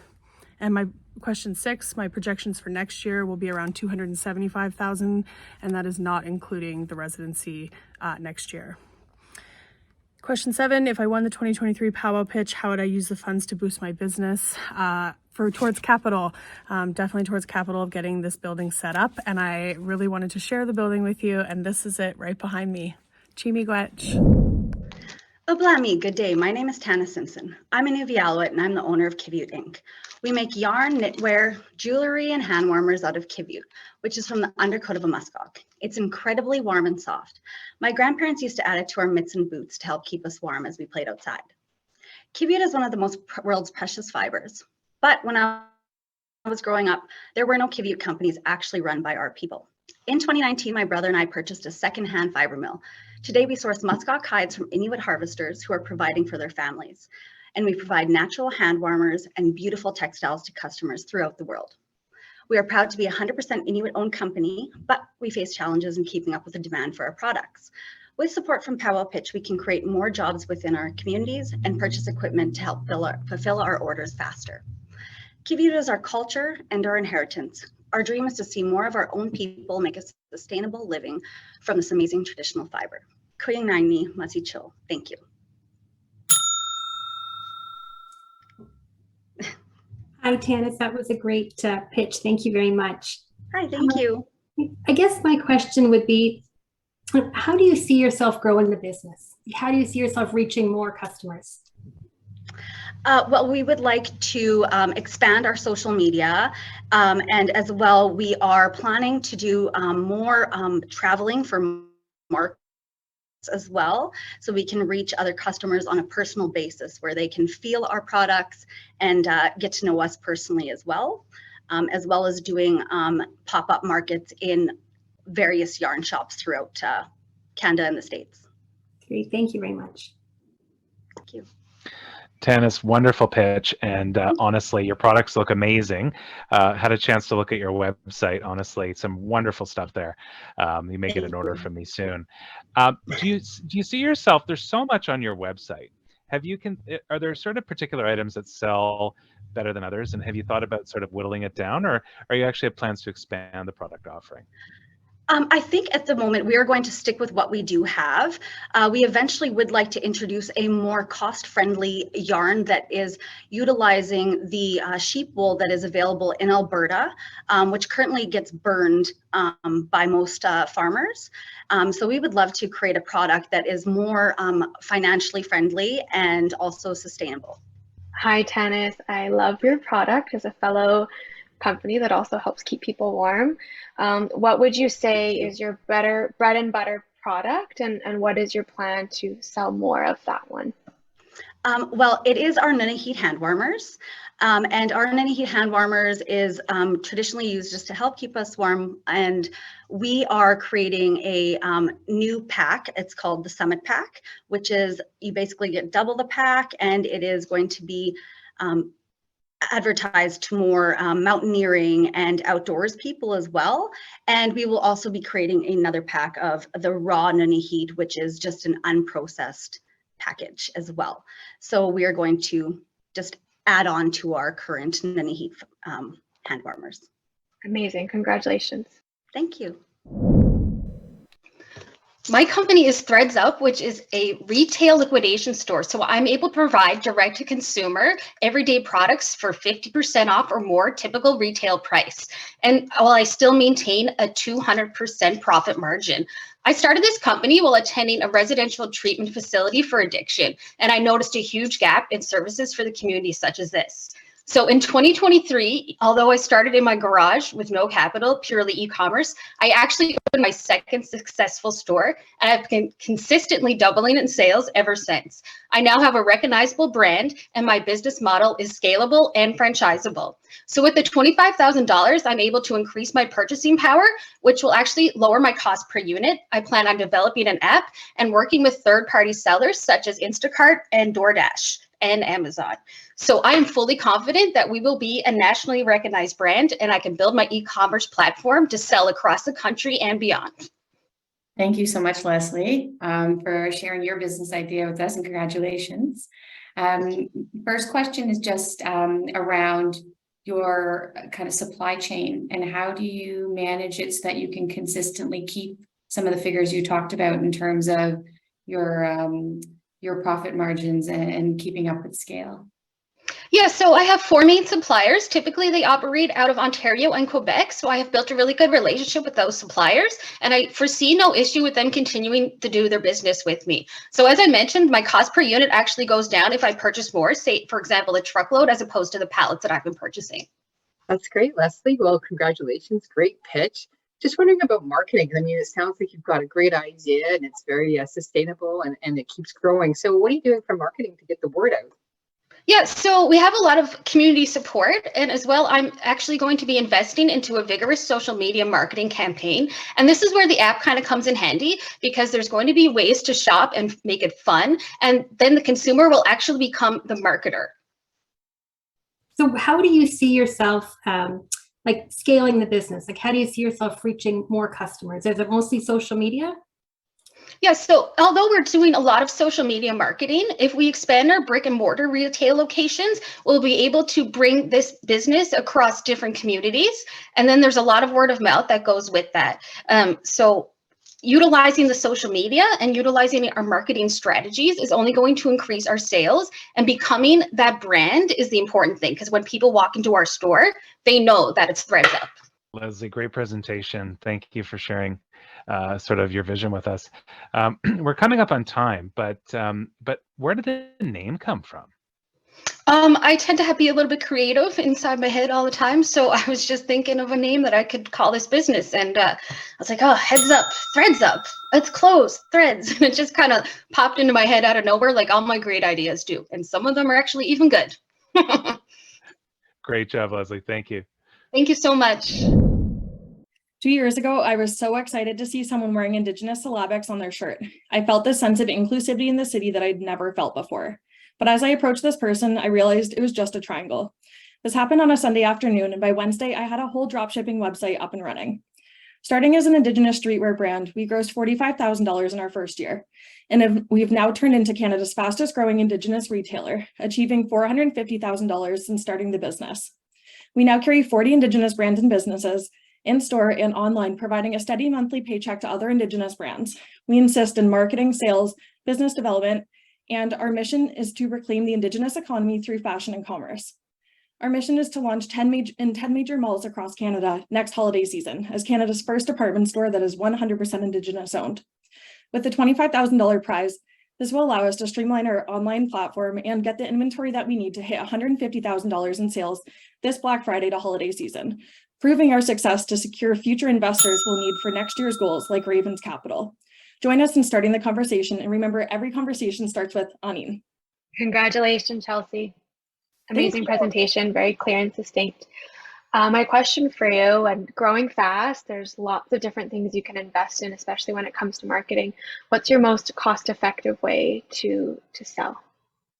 S15: And my question 6, my projections for next year will be around $275,000, and that is not including the residency next year. Question 7, if I won the 2023 powwow pitch, how would I use the funds to boost my business? Towards capital, definitely towards capital of getting this building set up. And I really wanted to share the building with you, and this is it right behind me. Chimigwech.
S16: Oblami, good day. My name is Tanis Simpson. I'm a Inuvialuit and I'm the owner of Kivyut Inc. We make yarn, knitwear, jewelry, and hand warmers out of Kivyut, which is from the undercoat of a muskox. It's incredibly warm and soft. My grandparents used to add it to our mitts and boots to help keep us warm as we played outside. Kivyut is one of the world's precious fibers. But when I was growing up, there were no Kivyut companies actually run by our people. In 2019, my brother and I purchased a second-hand fiber mill. Today, we source muskox hides from Inuit harvesters who are providing for their families. And we provide natural hand warmers and beautiful textiles to customers throughout the world. We are proud to be a 100% Inuit-owned company, but we face challenges in keeping up with the demand for our products. With support from Powwow Pitch, we can create more jobs within our communities and purchase equipment to help fulfill our orders faster. Kivyut is our culture and our inheritance. Our dream is to see more of our own people make a sustainable living from this amazing traditional fiber. Kuyang Masicho. Thank you.
S8: Hi, Tanis. That was a great pitch. Thank you very much.
S16: Hi, thank you.
S8: I guess my question would be, how do you see yourself growing the business? How do you see yourself reaching more customers?
S16: Well, we would like to expand our social media, and as well, we are planning to do more traveling for markets as well, so we can reach other customers on a personal basis where they can feel our products and get to know us personally as well as doing pop-up markets in various yarn shops throughout Canada and the States.
S8: Great, thank you very much.
S16: Thank you.
S5: Tanis, wonderful pitch, and honestly, your products look amazing. Had a chance to look at your website. Honestly, some wonderful stuff there. You may get an order from me soon. Do you see yourself? There's so much on your website. Are there sort of particular items that sell better than others, and have you thought about sort of whittling it down, or are you actually have plans to expand the product offering?
S16: I think at the moment we are going to stick with what we do have. We eventually would like to introduce a more cost-friendly yarn that is utilizing the sheep wool that is available in Alberta, which currently gets burned by most farmers. So we would love to create a product that is more financially friendly and also sustainable.
S3: Hi, Tanis. I love your product as a fellow company that also helps keep people warm. What would you say is your bread and butter product, and what is your plan to sell more of that one?
S16: Well, it is our Nunahit hand warmers, and our Nunahit hand warmers is traditionally used just to help keep us warm, and we are creating a new pack. It's called the Summit Pack, which is you basically get double the pack, and it is going to be advertised to more mountaineering and outdoors people as well. And we will also be creating another pack of the raw Nunahit, which is just an unprocessed package as well. So we are going to just add on to our current Nunahee hand warmers.
S3: Amazing. Congratulations.
S16: Thank you. My company is Threads Up, which is a retail liquidation store. So I'm able to provide direct to consumer everyday products for 50% off or more typical retail price. And while I still maintain a 200% profit margin. I started this company while attending a residential treatment facility for addiction. And I noticed a huge gap in services for the community such as this. So in 2023, although I started in my garage with no capital, purely e-commerce, I actually opened my second successful store, and I've been consistently doubling in sales ever since. I now have a recognizable brand, and my business model is scalable and franchisable. So with the $25,000, I'm able to increase my purchasing power, which will actually lower my cost per unit. I plan on developing an app and working with third-party sellers such as Instacart and DoorDash and Amazon. So I am fully confident that we will be a nationally recognized brand, and I can build my e-commerce platform to sell across the country and beyond.
S4: Thank you so much, Leslie, for sharing your business idea with us, and congratulations. First question is just around your kind of supply chain, and how do you manage it so that you can consistently keep some of the figures you talked about in terms of your profit margins and keeping up with scale?
S16: Yeah, so I have 4 main suppliers. Typically, they operate out of Ontario and Quebec. So I have built a really good relationship with those suppliers, and I foresee no issue with them continuing to do their business with me. So as I mentioned, my cost per unit actually goes down if I purchase more, say, for example, a truckload as opposed to the pallets that I've been purchasing.
S6: That's great, Leslie. Well, congratulations. Great pitch. Just wondering about marketing. I mean, it sounds like you've got a great idea and it's very sustainable and it keeps growing. So what are you doing for marketing to get the word out?
S16: Yeah, so we have a lot of community support, and as well, I'm actually going to be investing into a vigorous social media marketing campaign. And this is where the app kind of comes in handy, because there's going to be ways to shop and make it fun. And then the consumer will actually become the marketer.
S8: So how do you see yourself like scaling the business? Like, how do you see yourself reaching more customers? Is it mostly social media?
S16: Yeah, so although we're doing a lot of social media marketing, if we expand our brick and mortar retail locations, we'll be able to bring this business across different communities. And then there's a lot of word of mouth that goes with that. So utilizing the social media and utilizing our marketing strategies is only going to increase our sales, and becoming that brand is the important thing, because when people walk into our store, they know that it's Threads Up.
S5: Leslie, great presentation. Thank you for sharing sort of your vision with us. We're coming up on time, but where did the name come from?
S16: I tend to be a little bit creative inside my head all the time. So I was just thinking of a name that I could call this business. And I was like, oh, heads up, Threads Up. Let's close Threads. And it just kind of popped into my head out of nowhere, like all my great ideas do. And some of them are actually even good.
S5: Great job, Leslie. Thank you.
S16: Thank you so much.
S12: 2 years ago, I was so excited to see someone wearing Indigenous syllabics on their shirt. I felt this sense of inclusivity in the city that I'd never felt before. But as I approached this person, I realized it was just a triangle. This happened on a Sunday afternoon, and by Wednesday, I had a whole dropshipping website up and running. Starting as an Indigenous streetwear brand, we grossed $45,000 in our first year, and we've now turned into Canada's fastest growing Indigenous retailer, achieving $450,000 since starting the business. We now carry 40 Indigenous brands and businesses in store and online, providing a steady monthly paycheck to other Indigenous brands. We insist in marketing, sales, business development, and our mission is to reclaim the Indigenous economy through fashion and commerce. Our mission is to launch 10 major malls across Canada next holiday season as Canada's first department store that is 100% Indigenous owned. With the $25,000 prize, this will allow us to streamline our online platform and get the inventory that we need to hit $150,000 in sales this Black Friday to holiday season, proving our success to secure future investors we'll need for next year's goals like Ravens Capital. Join us in starting the conversation, and remember, every conversation starts with Anine.
S3: Congratulations, Chelsea. Amazing presentation, very clear and succinct. My question for you, and growing fast, there's lots of different things you can invest in, especially when it comes to marketing. What's your most cost-effective way to sell?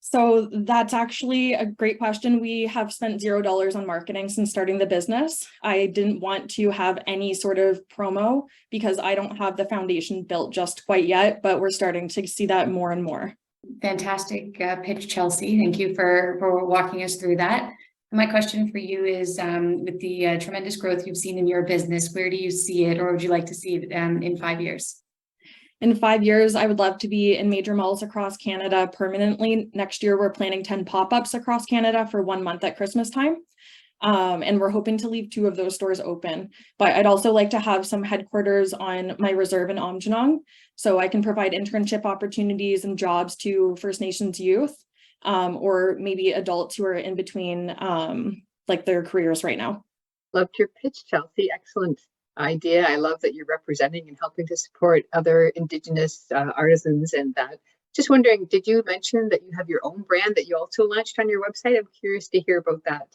S12: So that's actually a great question. We have spent $0 on marketing since starting the business. I didn't want to have any sort of promo because I don't have the foundation built just quite yet, but we're starting to see that more and more.
S4: Fantastic pitch, Chelsea. Thank you for walking us through that. My question for you is, with the tremendous growth you've seen in your business, where do you see it, or would you like to see it in 5 years?
S12: In 5 years, I would love to be in major malls across Canada permanently. Next year, we're planning 10 pop-ups across Canada for 1 month at Christmas time. And we're hoping to leave 2 of those stores open. But I'd also like to have some headquarters on my reserve in Aamjiwnaang, so I can provide internship opportunities and jobs to First Nations youth, or maybe adults who are in between like their careers right now.
S6: Loved your pitch, Chelsea. Excellent idea. I love that you're representing and helping to support other Indigenous artisans and that. Just wondering, did you mention that you have your own brand that you also launched on your website? I'm curious to hear about that.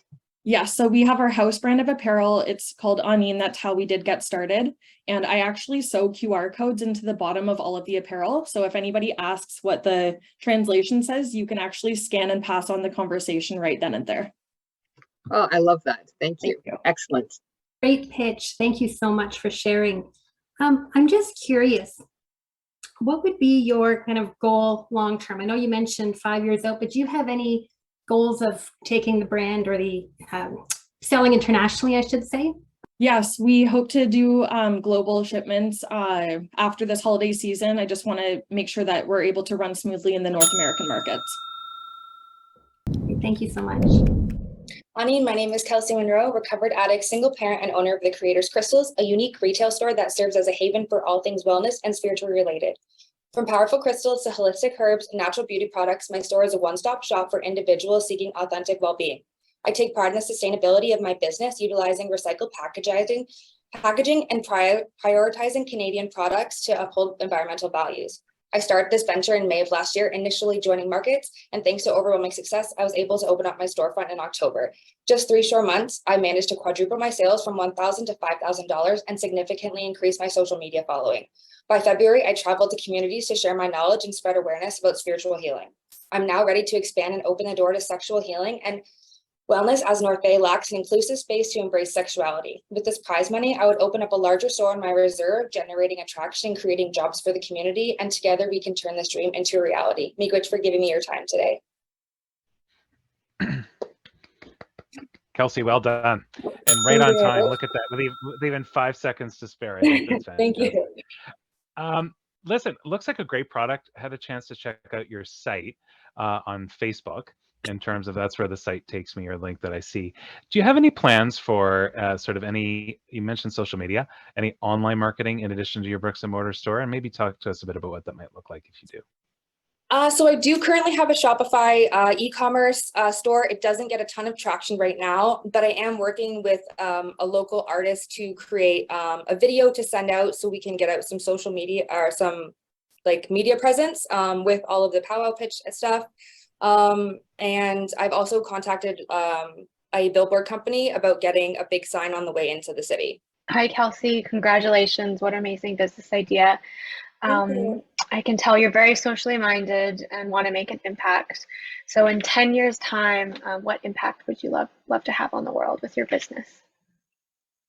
S12: Yeah, so we have our house brand of apparel. It's called Anin. That's how we did get started. And I actually sew QR codes into the bottom of all of the apparel. So if anybody asks what the translation says, you can actually scan and pass on the conversation right then and there.
S6: Oh, I love that. Thank you. Excellent.
S8: Great pitch. Thank you so much for sharing. I'm just curious, what would be your kind of goal long term? I know you mentioned 5 years out, but do you have any goals of taking the brand or the selling internationally, I should say?
S12: Yes, we hope to do global shipments after this holiday season. I just want to make sure that we're able to run smoothly in the North American markets.
S8: Thank you so much.
S17: Anin, my name is Kelsie Munro, recovered addict, single parent, and owner of the Creators Crystals, a unique retail store that serves as a haven for all things wellness and spiritually related. From powerful crystals to holistic herbs and natural beauty products, my store is a one-stop shop for individuals seeking authentic well-being. I take pride in the sustainability of my business, utilizing recycled packaging and prioritizing Canadian products to uphold environmental values. I started this venture in May of last year, initially joining markets, and thanks to overwhelming success, I was able to open up my storefront in October. Just 3 short months, I managed to quadruple my sales from $1,000 to $5,000 and significantly increase my social media following. By February, I traveled to communities to share my knowledge and spread awareness about spiritual healing. I'm now ready to expand and open the door to sexual healing and wellness, as North Bay lacks an inclusive space to embrace sexuality. With this prize money, I would open up a larger store in my reserve, generating attraction and creating jobs for the community, and together we can turn this dream into a reality. Miigwech for giving me your time today.
S5: Kelsey, well done. And right on time. Look at that. With even 5 seconds to spare. I think that's
S17: Thank you.
S5: Listen, looks like a great product. Had a chance to check out your site on Facebook. In terms of that's where the site takes me, or link that I see. Do you have any plans for sort of any, you mentioned social media, any online marketing in addition to your bricks and mortar store? And maybe talk to us a bit about what that might look like if you do.
S17: So I do currently have a Shopify e-commerce store. It doesn't get a ton of traction right now, but I am working with a local artist to create a video to send out so we can get out some social media or some like media presence with all of the powwow pitch stuff. And I've also contacted a billboard company about getting a big sign on the way into the city.
S3: Hi, Kelsey. Congratulations. What an amazing business idea. I can tell you're very socially minded and want to make an impact. So in 10 years' time, what impact would you love to have on the world with your business?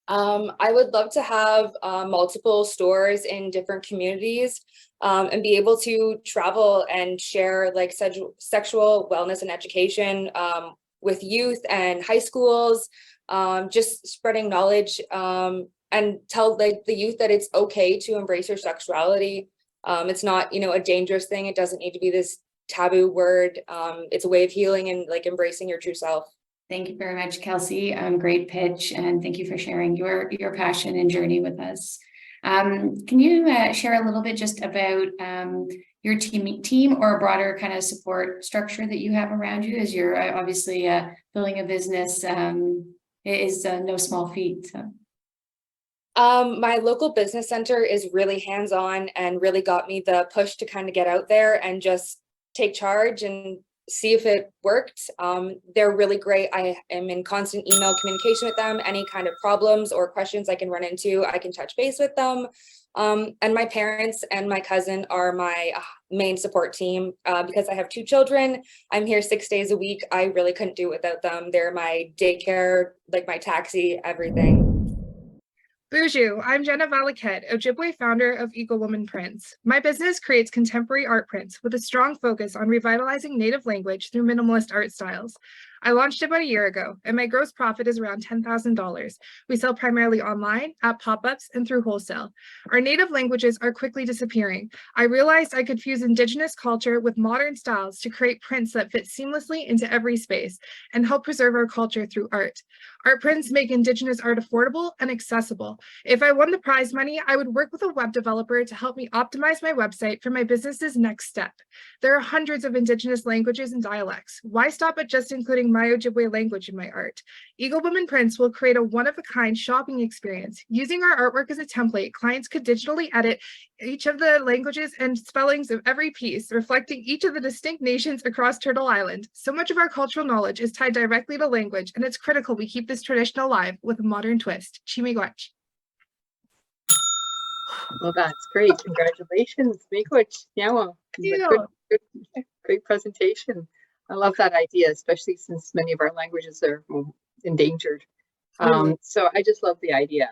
S17: I would love to have multiple stores in different communities and be able to travel and share like sexual wellness and education with youth and high schools, just spreading knowledge and tell like the youth that it's okay to embrace your sexuality. It's not, a dangerous thing. It doesn't need to be this taboo word. It's a way of healing and like embracing your true self.
S4: Thank you very much, Kelsey. Great pitch, and thank you for sharing your passion and journey with us. Can you share a little bit just about your team or a broader kind of support structure that you have around you as you're obviously building a business is no small feat. So.
S17: My local business center is really hands-on and really got me the push to kind of get out there and just take charge and see if it worked. They're really great. I am in constant email communication with them. Any kind of problems or questions I can run into, I can touch base with them. And my parents and my cousin are my main support team because I have 2 children. I'm here 6 days a week. I really couldn't do it without them. They're my daycare, like my taxi, everything.
S18: Bonjour, I'm Jenna Valiquette, Ojibwe founder of Eagle Woman Prints. My business creates contemporary art prints with a strong focus on revitalizing Native language through minimalist art styles. I launched about a year ago, and my gross profit is around $10,000. We sell primarily online, at pop-ups, and through wholesale. Our Native languages are quickly disappearing. I realized I could fuse Indigenous culture with modern styles to create prints that fit seamlessly into every space and help preserve our culture through art. Art prints make Indigenous art affordable and accessible. If I won the prize money, I would work with a web developer to help me optimize my website for my business's next step. There are hundreds of Indigenous languages and dialects. Why stop at just including my Ojibwe language in my art? Eagle Woman Prints will create a one-of-a-kind shopping experience. Using our artwork as a template, clients could digitally edit each of the languages and spellings of every piece, reflecting each of the distinct nations across Turtle Island. So much of our cultural knowledge is tied directly to language, and it's critical we keep this tradition alive with a modern twist. Chimigwech.
S6: Well, that's great. Congratulations. Miigwech. Great presentation. I love that idea, especially since many of our languages are endangered. So I just love the idea.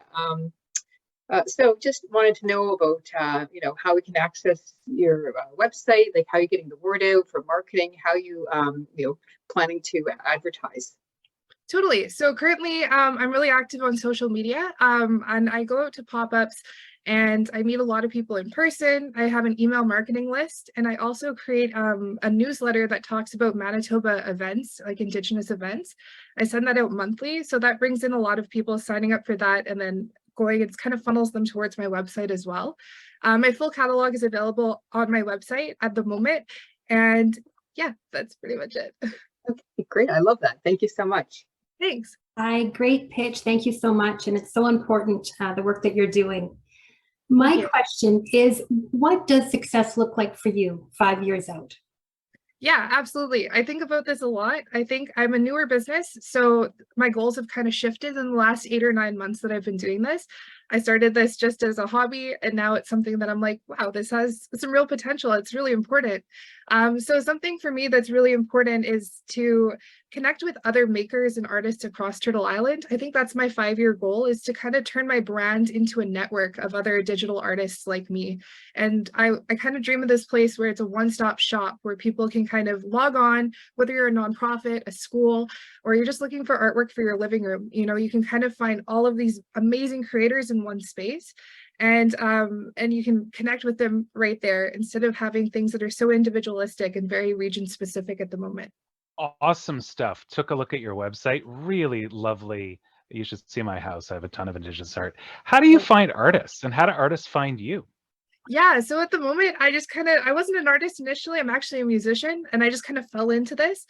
S6: So just wanted to know about, how we can access your website, like how you're getting the word out for marketing, how you, planning to advertise.
S18: Totally. So currently I'm really active on social media and I go out to pop-ups and I meet a lot of people in person. I have an email marketing list, and I also create a newsletter that talks about Manitoba events, like Indigenous events. I send that out monthly. So that brings in a lot of people signing up for that and then it kind of funnels them towards my website as well. My full catalog is available on my website at the moment. And yeah, that's pretty much it.
S6: Okay, great. I love that. Thank you so much.
S18: Thanks.
S8: Hi, great pitch. Thank you so much. And it's so important, the work that you're doing. My question is, what does success look like for you 5 years out?
S18: Yeah, absolutely. I think about this a lot. I think I'm a newer business, so my goals have kind of shifted in the last 8 or 9 months that I've been doing this. I started this just as a hobby, and now it's something that I'm like, wow, this has some real potential. It's really important. So something for me that's really important is to connect with other makers and artists across Turtle Island. I think that's my 5-year goal, is to kind of turn my brand into a network of other digital artists like me. And I kind of dream of this place where it's a one-stop shop where people can kind of log on, whether you're a nonprofit, a school, or you're just looking for artwork for your living room. You can kind of find all of these amazing creators in one space. And you can connect with them right there instead of having things that are so individualistic and very region specific at the moment.
S5: Awesome stuff. Took a look at your website. Really lovely. You should see my house. I have a ton of Indigenous art. How do you find artists, and how do artists find you?
S18: Yeah, so at the moment, I wasn't an artist initially. I'm actually a musician, and I just kind of fell into this.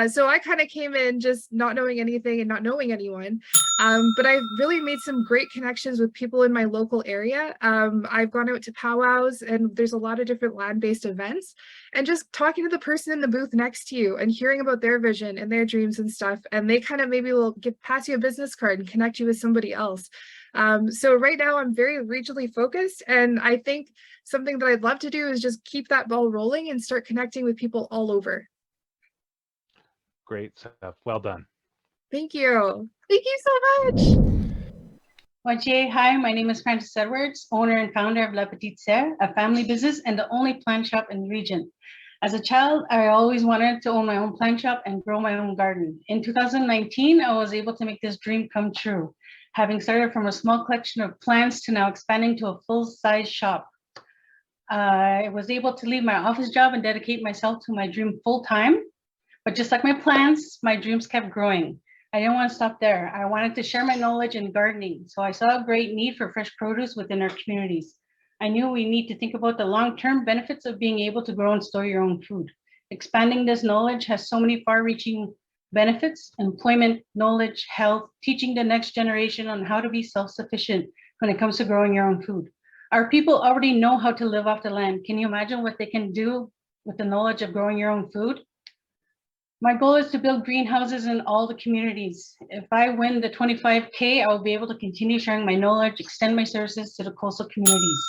S18: So I kind of came in just not knowing anything and not knowing anyone. But I've really made some great connections with people in my local area. I've gone out to powwows, and there's a lot of different land-based events. And just talking to the person in the booth next to you and hearing about their vision and their dreams and stuff, and they kind of maybe will pass you a business card and connect you with somebody else. So right now I'm very regionally focused, and I think something that I'd love to do is just keep that ball rolling and start connecting with people all over.
S5: Great stuff. Well done.
S18: Thank you. Thank you so much.
S19: Wache, hi, my name is Frances Edwards, owner and founder of La Petite Serre, a family business and the only plant shop in the region. As a child, I always wanted to own my own plant shop and grow my own garden. In 2019, I was able to make this dream come true, having started from a small collection of plants to now expanding to a full-size shop. I was able to leave my office job and dedicate myself to my dream full-time. But just like my plants, my dreams kept growing. I didn't want to stop there. I wanted to share my knowledge in gardening. So I saw a great need for fresh produce within our communities. I knew we need to think about the long-term benefits of being able to grow and store your own food. Expanding this knowledge has so many far-reaching benefits: employment, knowledge, health, teaching the next generation on how to be self-sufficient when it comes to growing your own food. Our people already know how to live off the land. Can you imagine what they can do with the knowledge of growing your own food? My goal is to build greenhouses in all the communities. If I win the 25K, I will be able to continue sharing my knowledge, extend my services to the coastal communities.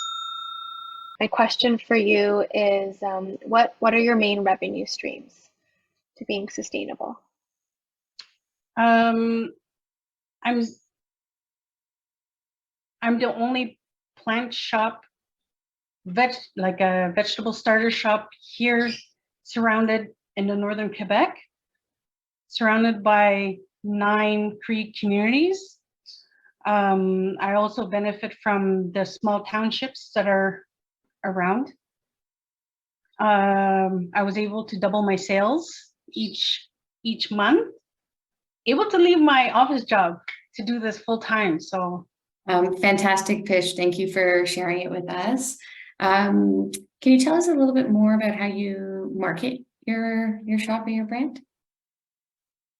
S3: My question for you is, what are your main revenue streams to being sustainable?
S19: I'm the only plant shop, like a vegetable starter shop here, surrounded in the northern Quebec, surrounded by 9 Cree communities. I also benefit from the small townships that are around. I was able to double my sales each month, able to leave my office job to do this full time. So
S4: fantastic pitch. Thank you for sharing it with us. Can you tell us a little bit more about how you market your shop or your brand?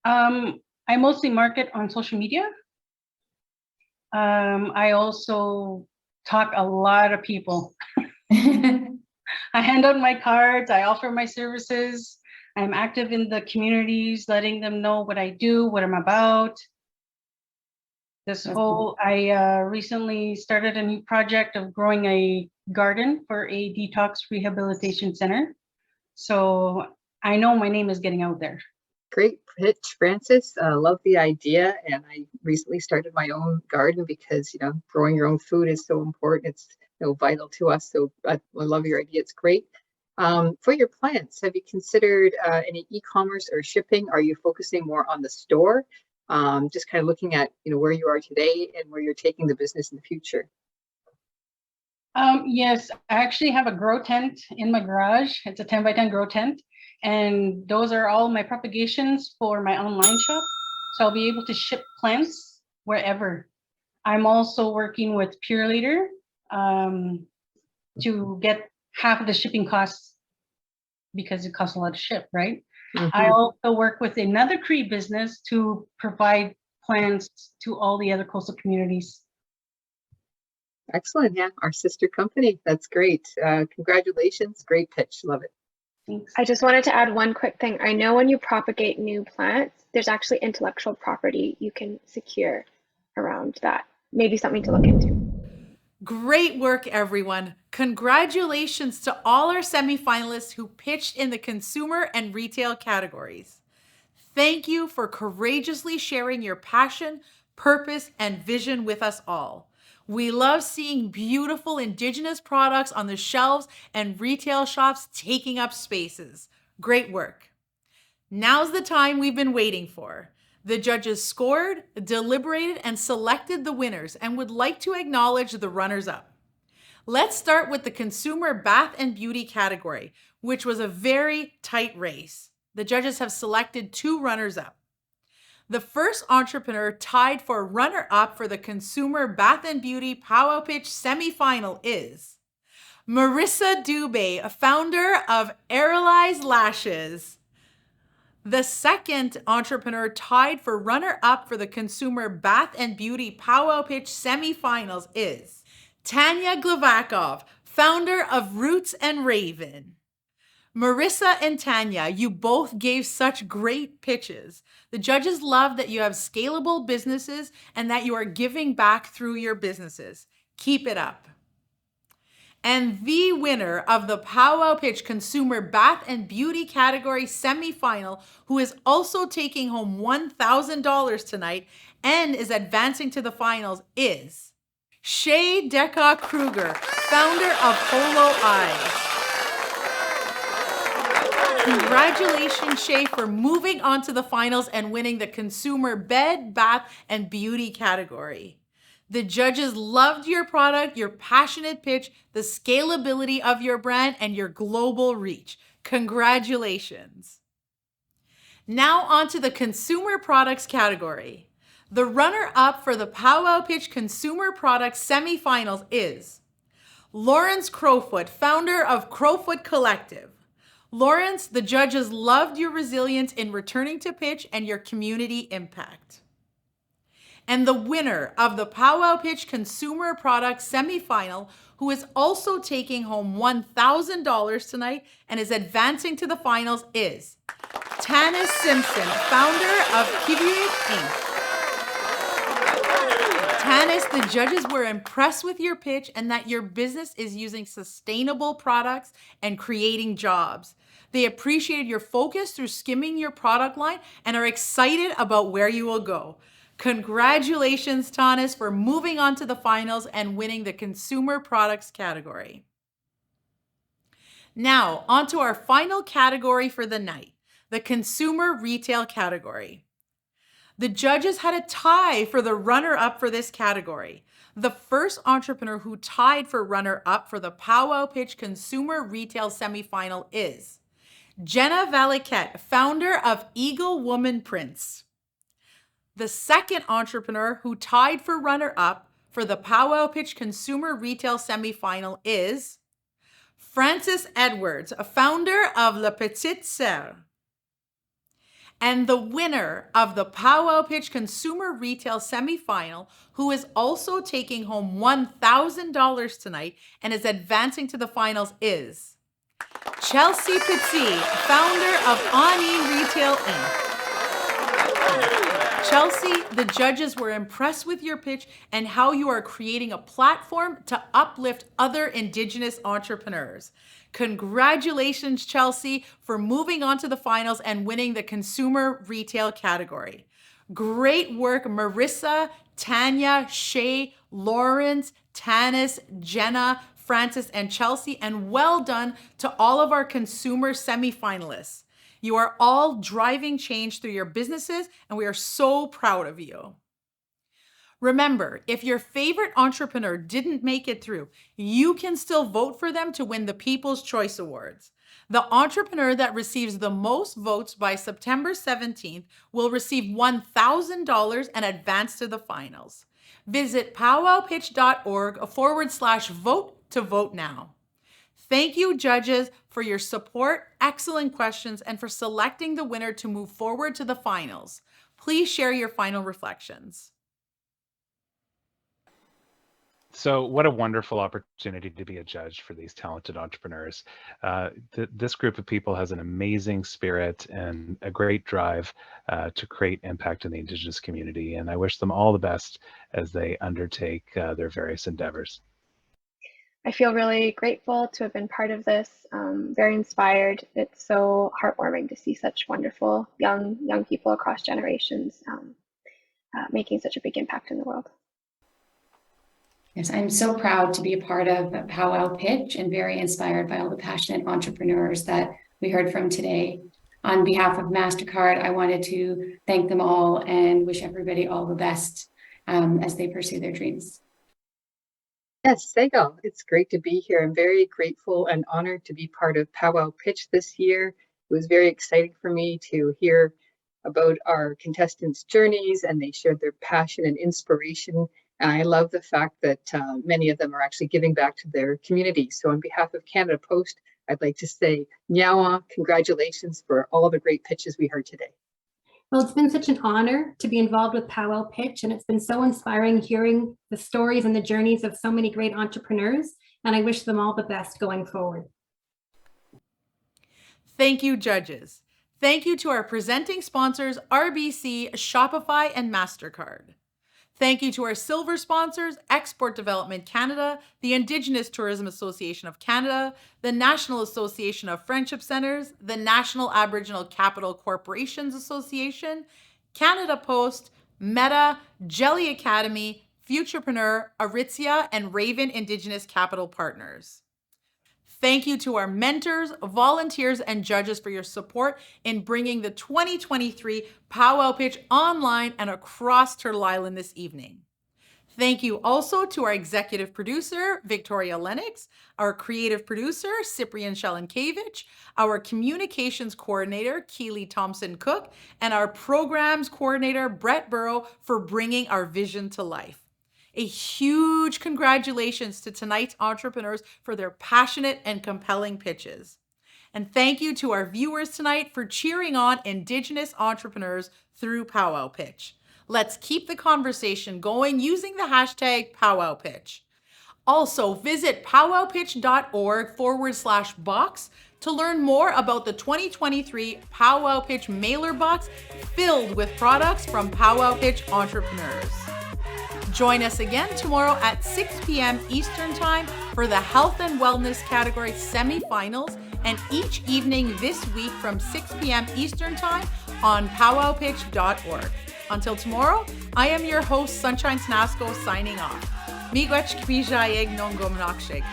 S19: I mostly market on social media. I also talk a lot of people. I hand out my cards, I offer my services. I'm active in the communities, letting them know what I do, what I'm about. I recently started a new project of growing a garden for a detox rehabilitation center. So I know my name is getting out there.
S6: Great pitch, Francis. Love the idea. And I recently started my own garden because, growing your own food is so important. It's vital to us. So I love your idea. It's great. For your plants, have you considered any e-commerce or shipping? Are you focusing more on the store? Just kind of looking at, where you are today and where you're taking the business in the future.
S19: Yes, I actually have a grow tent in my garage. It's a 10 by 10 grow tent. And those are all my propagations for my online shop. So I'll be able to ship plants wherever. I'm also working with Pure Leader to get half of the shipping costs because it costs a lot to ship, right? Mm-hmm. I also work with another Cree business to provide plants to all the other coastal communities.
S6: Excellent. Yeah, our sister company. That's great. Congratulations. Great pitch. Love it.
S19: Thanks.
S3: I just wanted to add one quick thing. I know when you propagate new plants, there's actually intellectual property you can secure around that. Maybe something to look into.
S1: Great work, everyone. Congratulations to all our semifinalists who pitched in the consumer and retail categories. Thank you for courageously sharing your passion, purpose, and vision with us all. We love seeing beautiful Indigenous products on the shelves and retail shops taking up spaces. Great work. Now's the time we've been waiting for. The judges scored, deliberated, and selected the winners and would like to acknowledge the runners-up. Let's start with the consumer bath and beauty category, which was a very tight race. The judges have selected 2 runners-up. The first entrepreneur tied for runner-up for the Consumer Bath and Beauty Powwow Pitch semifinal is Marissa Dube, a founder of Aerolized Lashes. The second entrepreneur tied for runner-up for the Consumer Bath and Beauty Powwow Pitch semifinals is Tanya Gluvakov, founder of Roots and Raven. Marissa and Tanya, you both gave such great pitches. The judges love that you have scalable businesses and that you are giving back through your businesses. Keep it up. And the winner of the Powwow Pitch Consumer Bath and Beauty category semifinal, who is also taking home $1,000 tonight and is advancing to the finals, is Shay Dekock-Kruger, founder of Holo Eyes. Congratulations, Shay, for moving on to the finals and winning the Consumer Bed, Bath, and Beauty category. The judges loved your product, your passionate pitch, the scalability of your brand, and your global reach. Congratulations. Now on to the Consumer Products category. The runner-up for the Powwow Pitch Consumer Products semifinals is Lawrence Crowfoot, founder of Crowfoot Collective. Lawrence, the judges loved your resilience in returning to pitch and your community impact. And the winner of the Powwow Pitch Consumer Products semifinal, who is also taking home $1,000 tonight and is advancing to the finals, is Tanis Simpson, founder of Quebec Inc. Tanis, the judges were impressed with your pitch and that your business is using sustainable products and creating jobs. They appreciated your focus through skimming your product line and are excited about where you will go. Congratulations, Tanis, for moving on to the finals and winning the consumer products category. Now, on to our final category for the night, the consumer retail category. The judges had a tie for the runner-up for this category. The first entrepreneur who tied for runner-up for the Powwow Pitch Consumer Retail Semifinal is Jenna Valiquette, founder of Eagle Woman Prints. The second entrepreneur who tied for runner-up for the Powwow Pitch Consumer Retail Semifinal is Frances Edwards, a founder of La Petite Sœur. And the winner of the Powwow Pitch Consumer Retail Semifinal, who is also taking home $1,000 tonight and is advancing to the finals, is Chelsee Pettit, founder of Ani Retail Inc. Chelsee, the judges were impressed with your pitch and how you are creating a platform to uplift other Indigenous entrepreneurs. Congratulations, Chelsee, for moving on to the finals and winning the consumer retail category. Great work, Marissa, Tanya, Shay, Lawrence, Tanis, Jenna, Frances, and Chelsee, and well done to all of our consumer semifinalists. You are all driving change through your businesses, and we are so proud of you. Remember, if your favorite entrepreneur didn't make it through, you can still vote for them to win the People's Choice Awards. The entrepreneur that receives the most votes by September 17th will receive $1,000 and advance to the finals. Visit powwowpitch.org/vote to vote now. Thank you, judges, for your support, excellent questions, and for selecting the winner to move forward to the finals. Please share your final reflections.
S5: So what a wonderful opportunity to be a judge for these talented entrepreneurs. This group of people has an amazing spirit and a great drive to create impact in the Indigenous community. And I wish them all the best as they undertake their various endeavors.
S3: I feel really grateful to have been part of this, very inspired. It's so heartwarming to see such wonderful young people across generations making such a big impact in the world.
S4: Yes, I'm so proud to be a part of Powwow Pitch and very inspired by all the passionate entrepreneurs that we heard from today. On behalf of MasterCard, I wanted to thank them all and wish everybody all the best as they pursue their dreams.
S6: Yes, Segal, it's great to be here. I'm very grateful and honored to be part of Powwow Pitch this year. It was very exciting for me to hear about our contestants' journeys, and they shared their passion and inspiration. And I love the fact that many of them are actually giving back to their community. So on behalf of Canada Post, I'd like to say, Nyawa, congratulations for all the great pitches we heard today.
S8: Well, it's been such an honor to be involved with Powwow Pitch, and it's been so inspiring hearing the stories and the journeys of so many great entrepreneurs, and I wish them all the best going forward.
S1: Thank you, judges. Thank you to our presenting sponsors, RBC, Shopify, and MasterCard. Thank you to our silver sponsors, Export Development Canada, the Indigenous Tourism Association of Canada, the National Association of Friendship Centres, the National Aboriginal Capital Corporations Association, Canada Post, Meta, Jelly Academy, Futurepreneur, Aritzia, and Raven Indigenous Capital Partners. Thank you to our mentors, volunteers, and judges for your support in bringing the 2023 Powwow Pitch online and across Turtle Island this evening. Thank you also to our executive producer, Victoria Lennox, our creative producer, Cyprian Shelenkevich, our communications coordinator, Keely Thompson-Cook, and our programs coordinator, Brett Burrow, for bringing our vision to life. A huge congratulations to tonight's entrepreneurs for their passionate and compelling pitches. And thank you to our viewers tonight for cheering on Indigenous entrepreneurs through Powwow Pitch. Let's keep the conversation going using the hashtag Powwow Pitch. Also, visit powwowpitch.org/box to learn more about the 2023 Powwow Pitch mailer box filled with products from Powwow Pitch entrepreneurs. Join us again tomorrow at 6 p.m. Eastern Time for the Health and Wellness category semifinals, and each evening this week from 6 p.m. Eastern Time on powwowpitch.org. Until tomorrow, I am your host, Sunshine Snasco, signing off. Miigwech kpijayeg non gomnakshig.